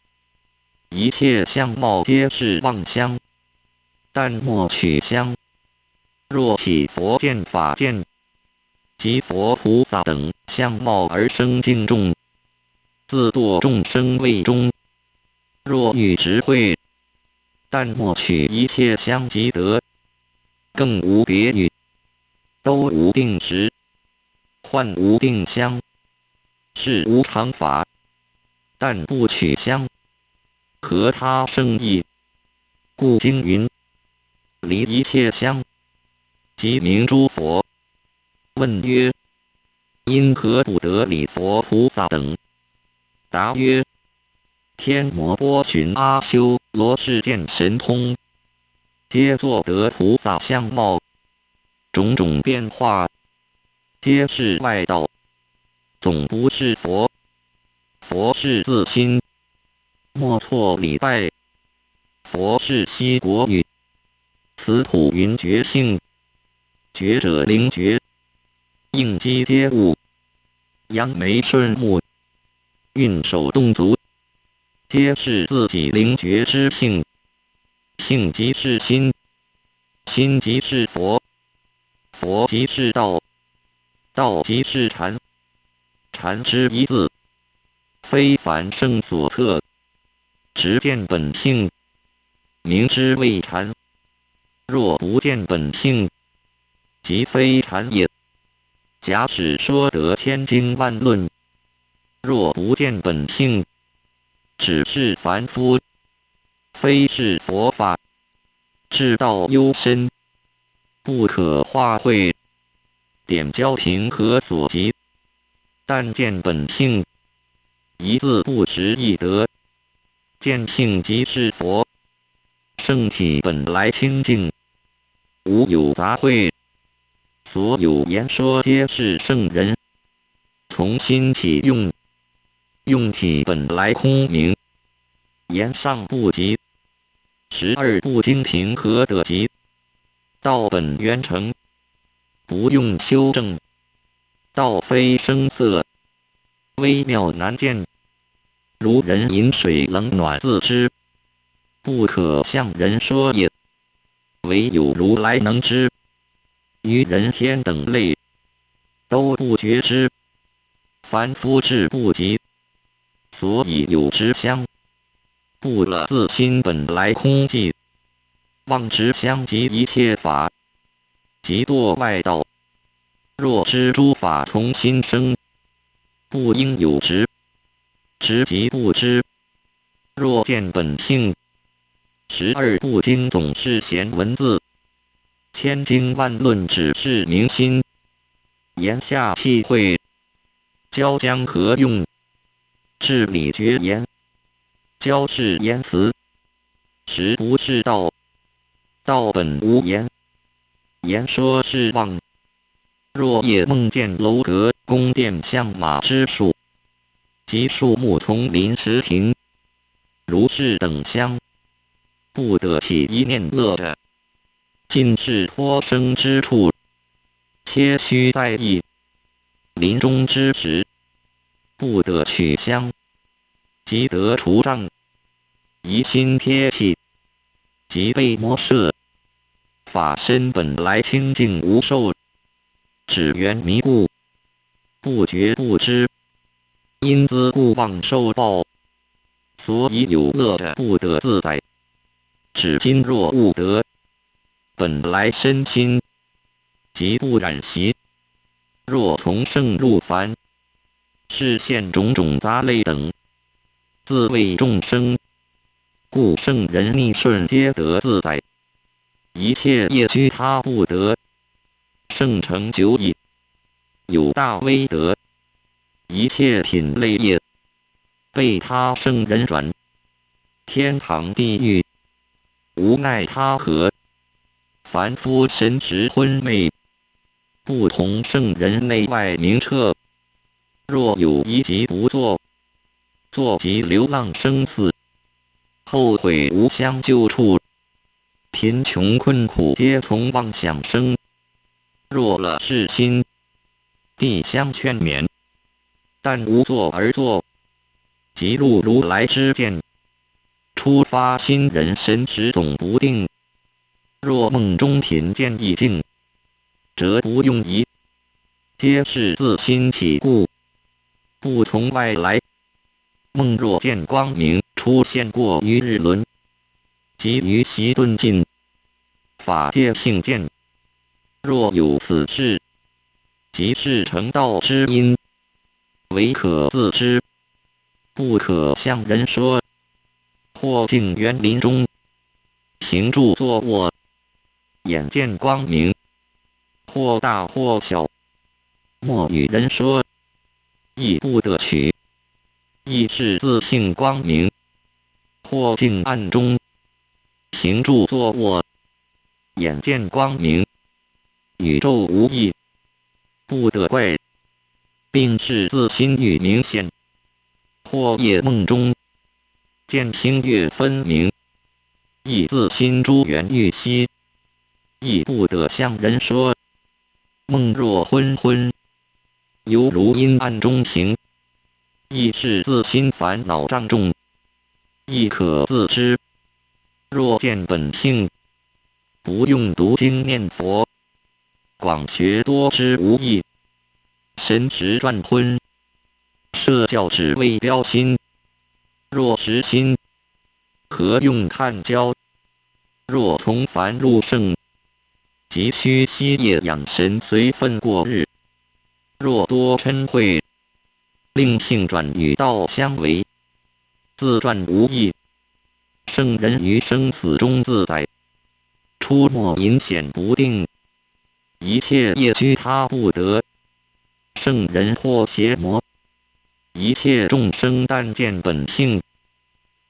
一切相貌皆是妄相，但莫取相。若起佛见法见，及佛菩萨等相貌而生敬重，自堕众生位中。若欲执慧，但莫取一切相即得，更无别语，都无定时，幻无定相，是无常法。但不取相，何他生意？故经云：离一切相，即名诸佛。问曰：因何不得礼佛菩萨等？答曰：天魔波旬阿修罗世见神通，皆作得菩萨相貌，种种变化，皆是外道，总不是佛。佛是自心，莫错礼拜。佛是悉国语，此土云觉性，觉者灵觉，应机皆物，扬眉顺目，运手动足，皆是自己灵觉之性。性即是心，心即是佛，佛即是道，道即是禅，禅之一字，非凡圣所特，直见本性，名之谓禅。若不见本性，即非禅也。假使说得千经万论，若不见本性，只是凡夫，非是佛法。至道幽深，不可化会，点交平何所及？但见本性，一字不值一得。见性即是佛，圣体本来清净，无有杂秽。所有言说皆是圣人，从心起用，用体本来空明，言上不及，12不精平何得及？道本圆成，不用修正，道非声色，微妙难见，如人饮水冷暖自知，不可向人说也，唯有如来能知。于人天等类，都不觉知。凡夫智不及，所以有执相，不了自心本来空寂，妄执相及一切法，即堕外道。若知诸法从心生，不应有执，执即不知。若见本性，12部经总是闲文字，千经万论只是明心。言下契会，交将何用？至理绝言，交是言辞，实不是道。道本无言，言说是妄。若夜梦见楼阁、宫殿、象马之树，及树木丛林石亭，如是等相，不得起一念乐者，尽是托生之处，切须在意。林中之时，不得取香，即得除障。疑心贴气，即被魔摄。法身本来清净无受，只缘迷故，不觉不知。因资故妄受报，所以有乐者不得自在。只今若悟得，本来身心，即不染习。若从圣入凡，是现种种杂类等，自为众生，故圣人逆顺皆得自在。一切业居他不得，圣成就矣。有大威德，一切品类业，被他圣人转，天堂地狱，无奈他何。凡夫神识昏昧，不同圣人内外明彻。若有一疾不作，作即流浪生死，后悔无相救处。贫穷困苦皆从妄想生。若了是心，必相劝勉，但无作而作，即入如来之见。初发心人神识总不定，若梦中品见意境，则不用疑，皆是自心起故，不从外来。梦若见光明出现过于日轮，即于习顿尽，法界性见。若有此事，即是成道之因，唯可自知，不可向人说。或境园林中，行住坐卧，眼见光明，或大或小，莫与人说，亦不得取，亦是自性光明。或境暗中，行住坐卧，眼见光明，宇宙无异，不得怪，并是自心欲明显。或夜梦中，见星月分明，亦自心诸缘欲息，亦不得向人说。梦若昏昏，犹如阴暗中行，亦是自心烦恼障重，亦可自知。若见本性，不用读经念佛，广学多知无益。神识转昏，设教只为标心。若实心，何用看教？若从凡入圣，即须息业养神，随分过日。若多嗔恚，令性转与道相违，自转无益。圣人于生死中自在，出没隐显不定，一切业居他不得。圣人或邪魔，一切众生但见本性，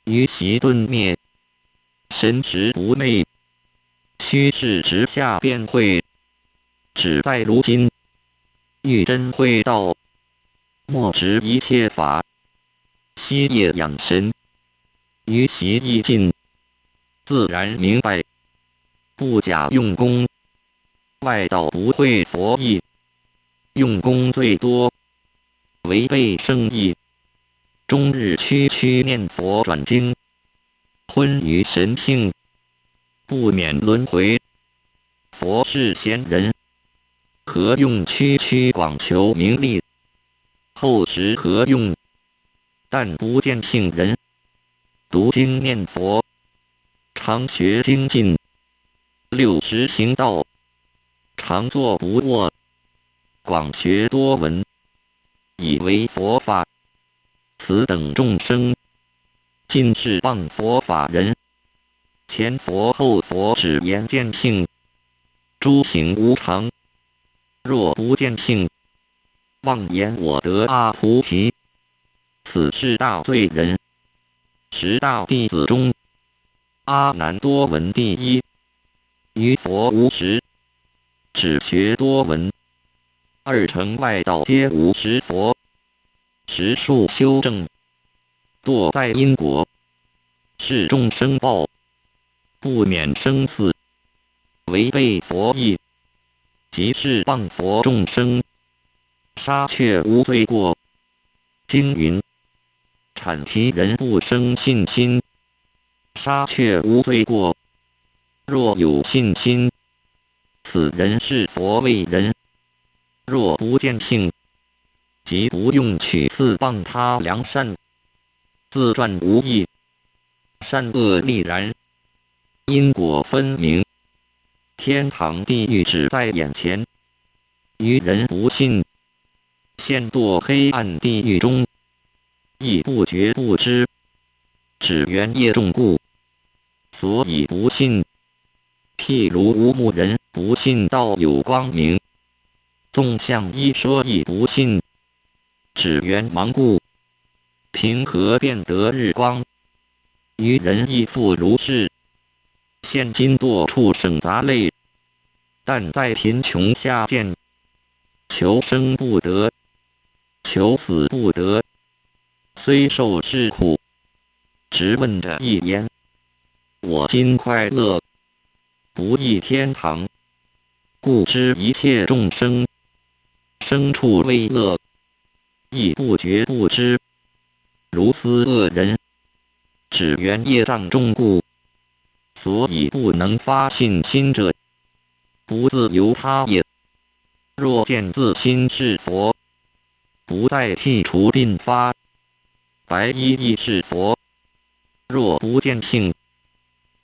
于习顿灭，神识不昧，须是直下辩会，只在如今，欲真会道，莫执一切法，息业养神，于习意尽，自然明白，不假用功，外道不会佛意，用功最多，违背圣意，终日区区念佛转经，昏于神性，不免轮回。佛是贤人，何用区区广求名利？后时何用？但不见性人。读经念佛，常学精进，60行道，常坐不卧，广学多闻，以为佛法。此等众生，尽是谤佛法人。前佛后佛只言见性，诸行无常。若不见性，妄言我得阿菩提，此是大罪人。10大弟子中，阿难多闻第一，于佛无实，只学多闻。2乘外道皆无实佛，实数修正，堕在因果，是众生报，不免生死，违背佛意，即是谤佛众生，杀却无罪过。经云：产其人不生信心，杀却无罪过。若有信心，此人是佛为人。若不见性，即不用取次谤他良善，自传无益，善恶立然，因果分明，天堂地狱只在眼前。愚人不信，陷堕黑暗地狱中，亦不觉不知，只缘业重故，所以不信。譬如无目人不信道有光明，纵向一说亦不信，只缘盲故，凭何便得日光？愚人亦复如是，现今堕畜生杂类，但在贫穷下贱，求生不得，求死不得，虽受是苦，直问着一言：我今快乐，不益天堂。故知一切众生，生处为乐，亦不觉不知。如斯恶人，只缘业障重故，所以不能发信心者，不自由他也。若见自心是佛，不再剔除并发，白衣亦是佛。若不见性，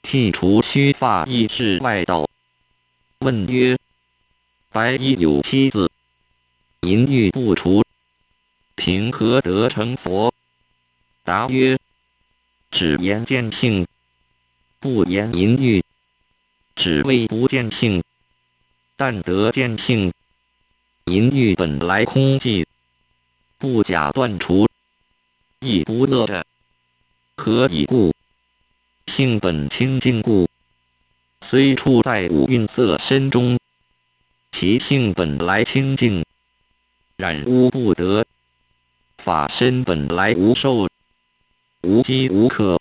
剔除须发亦是外道。问曰：白衣有妻子，淫欲不除，凭何得成佛？答曰：只言见性，不言淫欲，只为不见性。但得见性，淫欲本来空寂，不假断除，亦不乐着。何以故？性本清净故，虽处在五蕴色身中，其性本来清净，染污不得。法身本来无受，无饥无渴，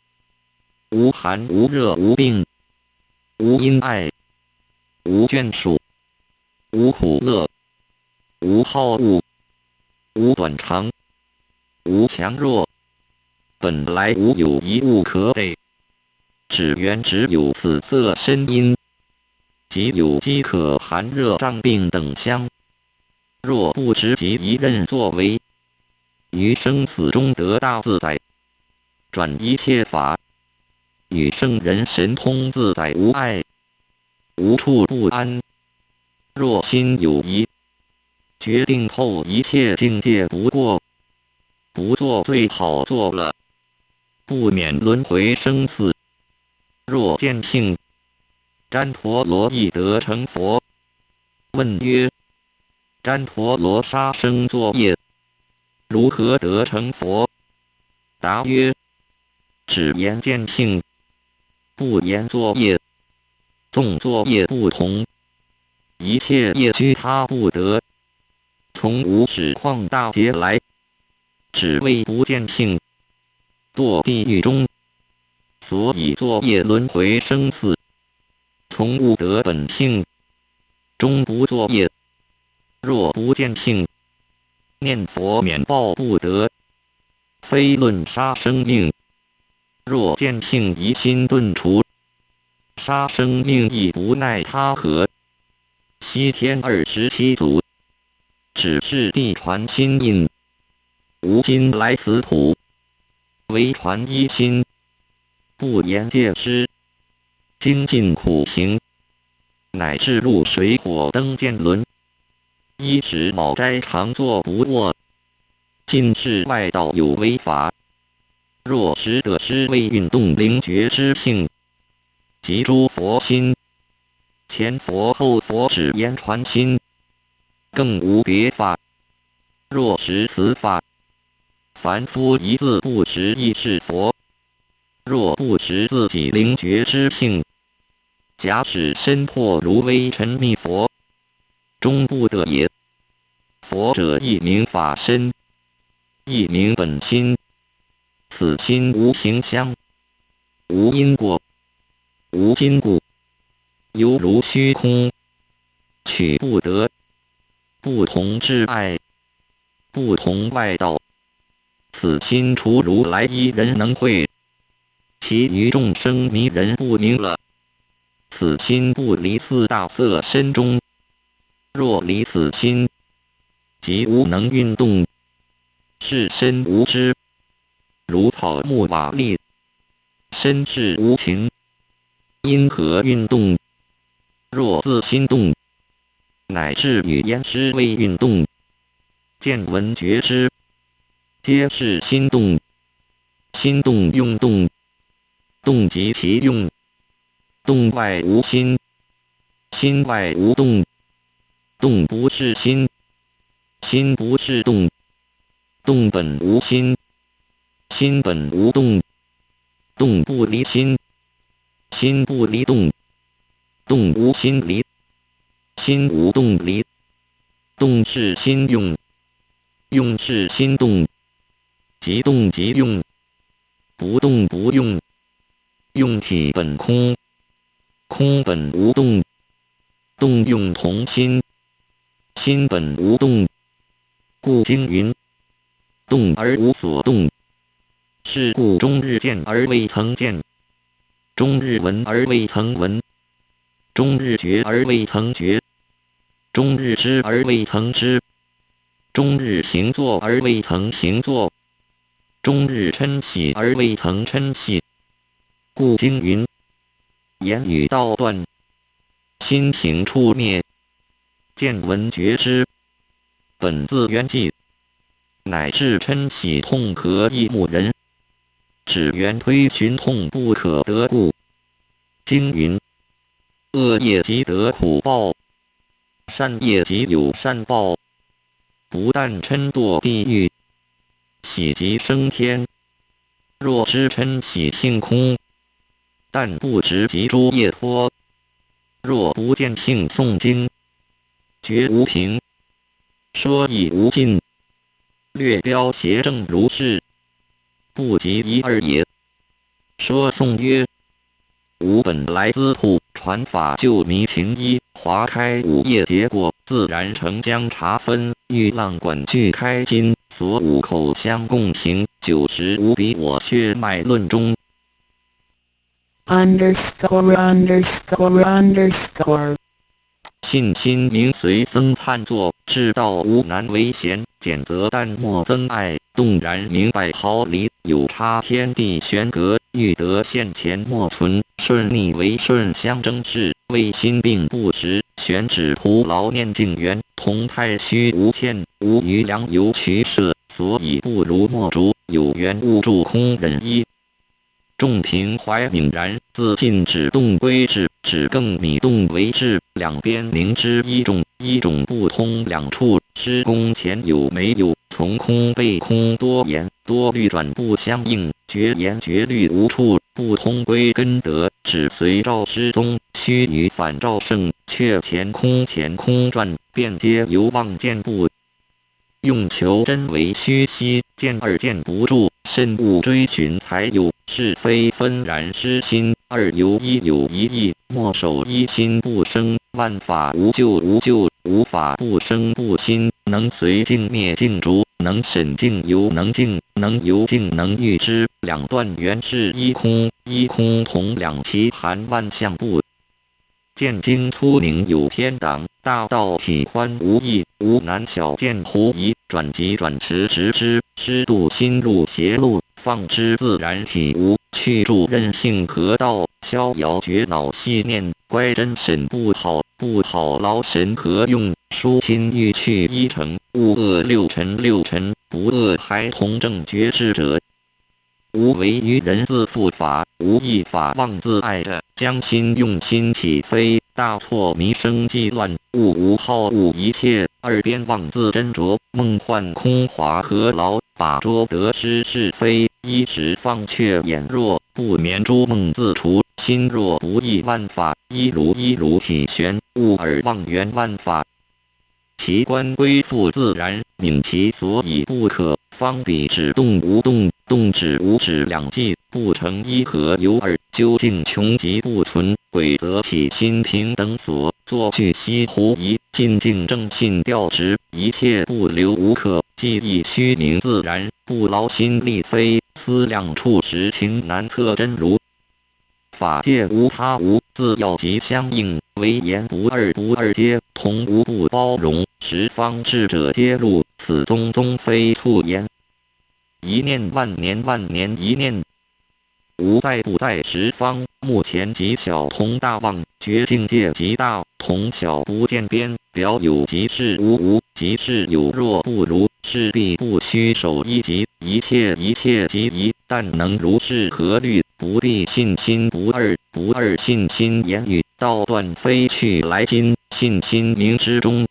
无寒无热无病，无因爱，无眷属，无苦乐，无好恶，无短长，无强弱，本来无有一物可备，只缘只有此色身因，即有饥渴寒热障病等相。若不执其一任作为，于生死中得大自在，转一切法，与圣人神通自在无碍，无处不安。若心有疑，决定后一切境界不过，不做最好做了，不免轮回生死。若见性，旃陀罗亦得成佛。问曰：旃陀罗杀生作业，如何得成佛？答曰：只言见性，不言作业。纵作业不同，一切业居他不得，从无始旷大劫来，只为不见性，堕地狱中，所以作业轮回生死，从悟得本性，终不作业。若不见性，念佛免报不得，非论杀生命。若见性疑心顿除，杀生命亦不奈他何。7027组，只是地传心印，无心来此土，唯传一心，不言戒师，精进苦行，乃至入水火灯剑轮。一指卯斋常坐不卧，近世外道有违法。若识得失为运动灵觉之性，即诸佛心，前佛后佛只言传心，更无别法。若识此法，凡夫一字不识亦是佛。若不识自己灵觉之性，假使身魄如微尘密佛，终不得也。佛者一名法身，一名本心，此心无形相，无因果，无今故，犹如虚空，取不得，不同至爱，不同外道。此心除如来一人能会，其余众生迷人不明了。此心不离四大色身中，若离此心，即无能运动，是身无知，如草木瓦砾，身是无情，因何运动？若自心动，乃至语言之谓运动，见闻觉知，皆是心动。心动用动，动即其用，动外无心，心外无动，动不是心，心不是动，动本无心，心本无动，动不离心，心不离动，动无心离，心无动离，动是心用，用是心动，即动即用，不动不用，用体本空，空本无动，动用同心，心本无动，故经云：动而无所动。是故终日见而未曾见，终日闻而未曾闻，终日觉而未曾觉，终日知而未曾知，终日行作而未曾行作，终日嗔喜而未曾嗔喜。故经云：言语道断，心行处灭，见闻觉知，本自圆寂，乃至嗔喜痛和异目人，只缘推寻痛不可得故。经云：恶业即得苦报，善业即有善报，不但嗔堕地狱，喜即升天。若知嗔喜性空，但不执及诸业脱。若不见性诵经，觉无凭，说亦无尽，略标邪正如是，不及一二也。说颂曰：吾本来资土，传法救迷情一，划开五业结果，自然成江茶分，玉浪管具开金，所五口相共行，90无比我血脉论中。信心明随僧参作，至道无难为贤，简则但莫增爱，动然明白毫厘，有差天地悬隔，欲得现前莫存，顺逆为顺相争执，为心病不实，玄指徒劳念净缘，同太虚无欠，无余良由取舍，所以不如墨竹，有缘误助空忍一。众平怀泯然，自尽止动归至，只更米动为治，两边明知一种，一种不通两处，施功前有没有，从空背空，多言多虑转不相应，绝言绝虑无处，不通归根得，只随照失踪，虚与反照胜，却前空转，便皆由望见不。用求真为虚息，见二见不住，慎勿追寻才有，是非纷然失心，二有一有一义，莫守一心不生，万法无救无救，无法不生不心，能随境灭境逐，能审境犹能境，能由境能预知，两断原是一空，一空同两其含万象不。见经粗宁有偏党，大道体宽无益，无难小见狐疑，转急转迟直之，失度心入邪路，放之自然体无，去助任性河道，逍遥绝脑细念，乖真审不好，不好劳神何用？疏心欲去一成，勿恶六尘，不恶还同正觉智者。无为于人自负法，无益法妄自爱的，将心用心起飞，大错迷生计乱，物无好恶一切，二边妄自斟酌，梦幻空华何劳？把捉得失是非，一时放却眼弱，不眠诸梦自除，心若不益万法，一如体玄，悟而忘缘万法。其观归复自然，敏其所以不可，方彼止动无动，动止无止两际，不成一合有二，究竟穷极不存，鬼则起心平等所，作去西狐疑，尽静正信调直，一切不留无可，记忆虚名自然，不劳心力非，思量处实情难测真如。法界无他无，自要即相应，唯言不二皆同无不包容，十方智者皆入，此宗非兔言。一念万年一念，无在不在十方，目前极小同大妄，觉境界极大同小不见边，表有即是无，即是有若不如，势必不虚守一极，一切即一，但能如是何虑？不必信心不二信心言语，道断非去来今，信心明之中。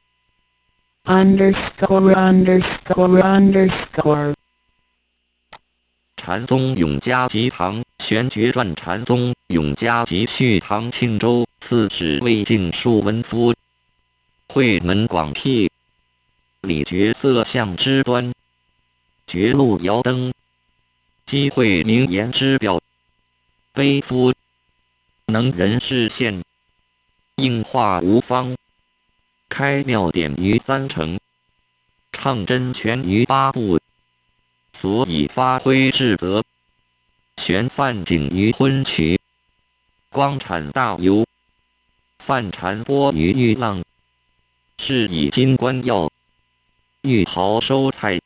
禅宗永嘉集唐玄觉传禅宗永嘉集序唐庆州刺史魏晋数文夫，会门广辟，理觉色相之端，觉路遥灯，机会名言之表。悲夫能人视现，应化无方，开妙典于三成，唱真诠于八部，所以发挥智则，玄泛景于昏曲，光产大游，泛禅波于玉浪，是以金官要，玉毫收菜，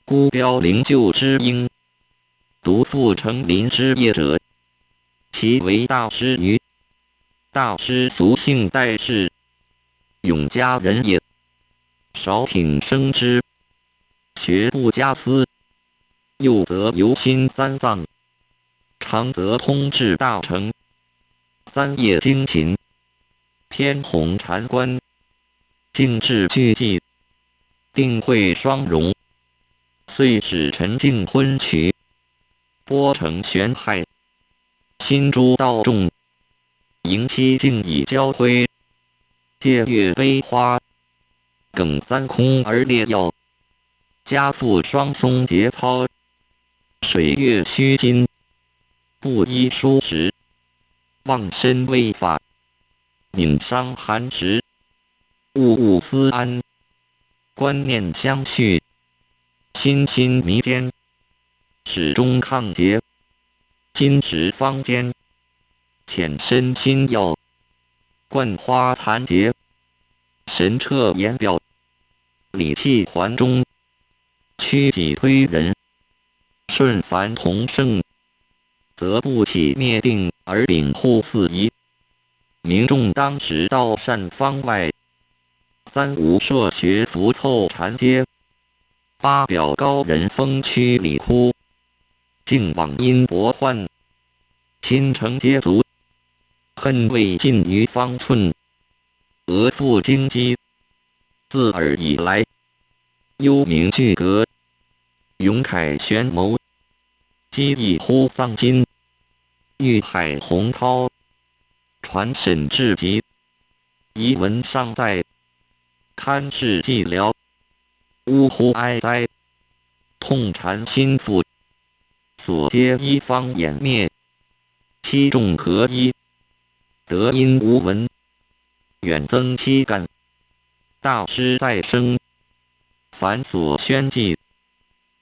孤标灵鹫之鹰，独复成林之业者。其为大师于大师俗姓戴氏，永嘉人也。少品生之，学不加思，幼则游心三藏，长则通志大成。三业精勤，天弘禅观，静智俱寂，定慧双融，遂使沉静昏曲，波成玄害。心诸道众，迎期静以交辉，借月悲花，梗三空而列耀，加复双松节操，水月虚金，不依疏时，忘身为法，拧伤寒食，物思安，观念相续，心迷间，始终抗结。金石方间，浅深心要，冠花残节，神彻言表，理气环中，屈己推人，顺凡同圣，则不起灭定而秉护四夷，民众当时道善方外，三无硕学福凑禅阶，八表高人风屈理枯。竟往因薄患，亲承皆足，恨未尽于方寸，额复荆棘，自尔以来，幽冥俱隔，勇凯玄谋，机翼乎丧心，欲海洪涛，传审至极，遗文尚在，堪视寂寥，呜呼哀哉，痛缠心腹。所皆一方湮灭，七众合一，得因无闻，远增七干，大师再生，凡所宣记，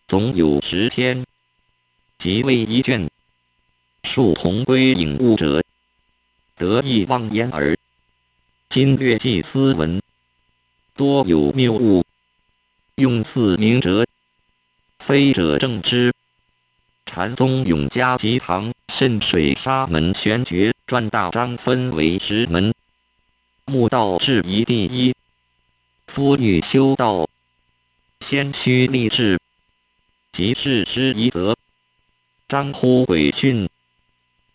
总有10天，即为一卷，数同归隐悟者，得意忘焉耳。今略记斯文，多有谬误，用字明者，非者正之。禅宗永嘉集堂渗水沙门玄诀传大章分为10门，悟道至一第一。夫欲修道，先须立志，即事之一则，章乎鬼训，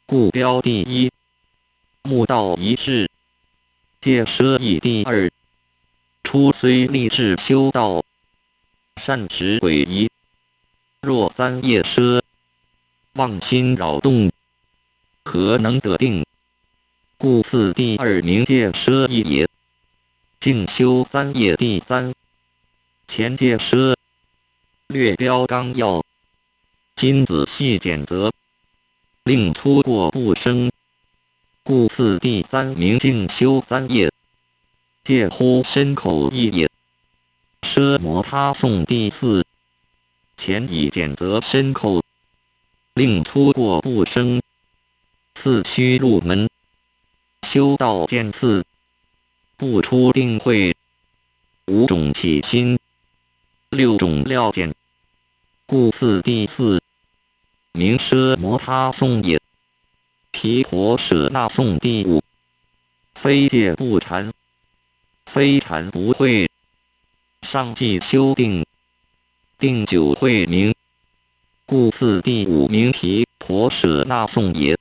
故标第一。悟道一志，戒奢易第二。初虽立志修道，善持鬼仪，若3夜奢，妄心扰动，何能得定？故次第二名戒奢易也。静修3夜第3。前戒奢，略标纲要，今仔细简则，令突过不生。故次第3名静修3夜，戒乎身口意也。奢摩他颂第4，前以简则身口，令突过不生。次须入门，修道渐次，不出定慧。5种起心，6种料见，故次第4名奢摩他颂也。毗婆舍那颂第5，非戒不禅，非禅不慧，上即修定，定久慧明，故次第5名毗婆舍那颂也。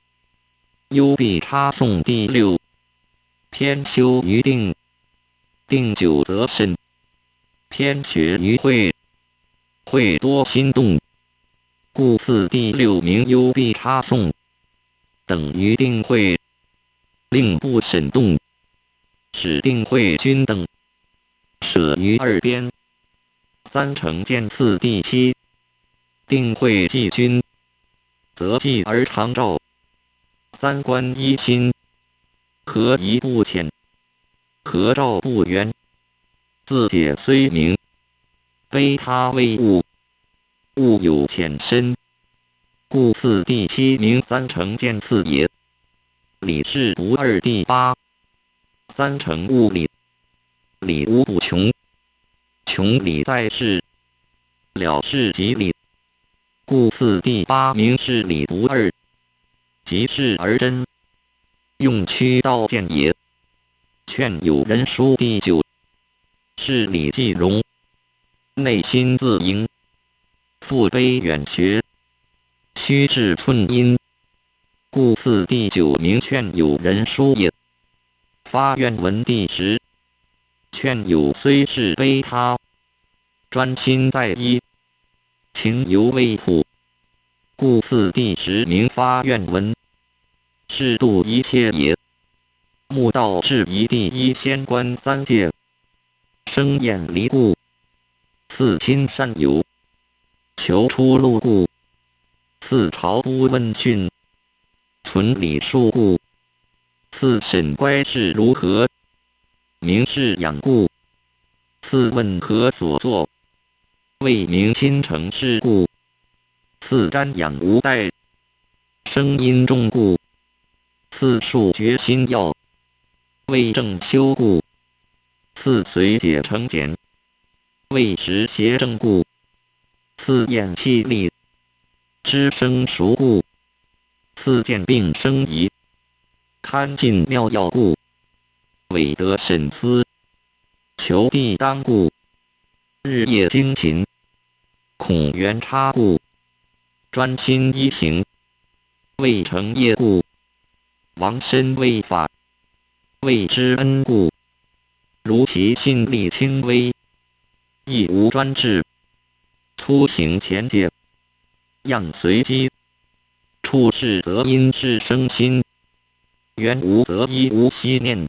幽闭他颂第6，偏修于定，定久则甚，偏学于慧，慧多心动，故次第6名幽闭他颂。等于定慧，令不审动，使定慧均等，舍于二边。3成见次第7，定慧既均，则继而常照。3观一心，何疑不浅，何照不圆？自解虽明，非他为物，物有浅深。故次第7名3成见次也。理事不二第8。3成物理，理无不穷，穷理在事，了事即理。故次第8名是理不二，即事而真，用曲道见也。劝有人书第9，是理既容，内心自盈，复悲远学，须至寸阴，故次第9名劝有人书也。发愿文第10，劝有虽是悲他，专心在一，情犹未普，故次第10名发愿文，是度一切也。悟道至一第一先观3界，生厌离故，次亲善友，求出路故，次朝不问讯，存理数故，次审乖是如何，明是养故，次问何所作，为明亲诚是故，次瞻仰无怠，声音重故，次数决心要，为正修故，次随解成简，为实邪正故，次验气力，知生熟故，次见病生疑，堪尽妙要故，委得审思，求必当故，日夜精勤，恐缘差故，专心一行，未成业故，亡身为法，为知恩故，如其性力轻微，亦无专制，突行前界，样随机，处事则因事生心，缘无则一无息念，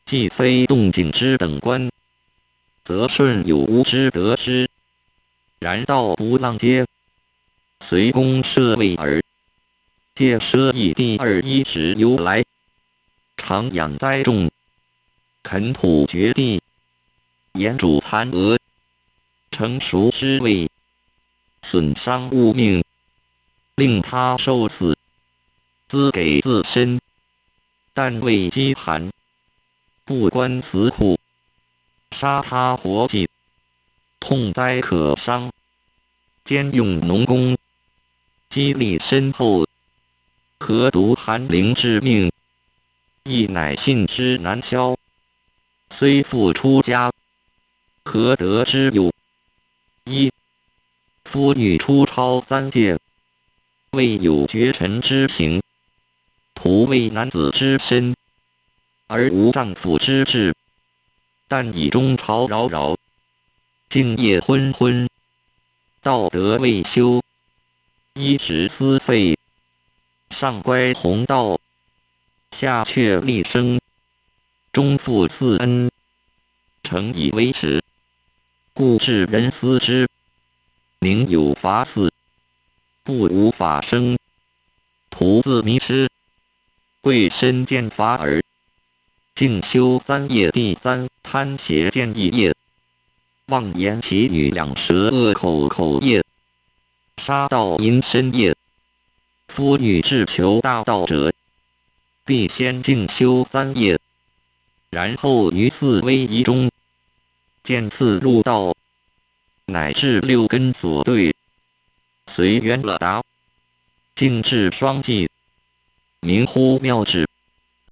既非动静之等观，则顺有无之得之。然道不浪接，随公设位耳。戒奢易第2一时由来，常养栽种，垦土掘地，严主残额，成熟之位，损伤物命，令他受死，资给自身，但未饥寒，不观慈苦，杀他活计，痛哉可伤。兼用农工，肌力深厚，何独寒灵致命？亦乃信之难消。虽复出家，何得之有？一夫女出超三界，未有绝尘之行，徒为男子之身，而无丈夫之志。但以中朝扰扰，静夜昏昏，道德未修，衣食私废，上乖弘道，下却厉声，中负四恩，诚以为耻。故致人思之，宁有法死，不无法生，徒自迷失，贵身见法耳。静修三业第三，贪邪见一业，妄言其语两舌恶口业，杀盗淫身业。夫女志求大道者，必先静修三业，然后于四威仪中渐次入道，乃至六根所对，随缘了达，静至双寂，名乎妙智。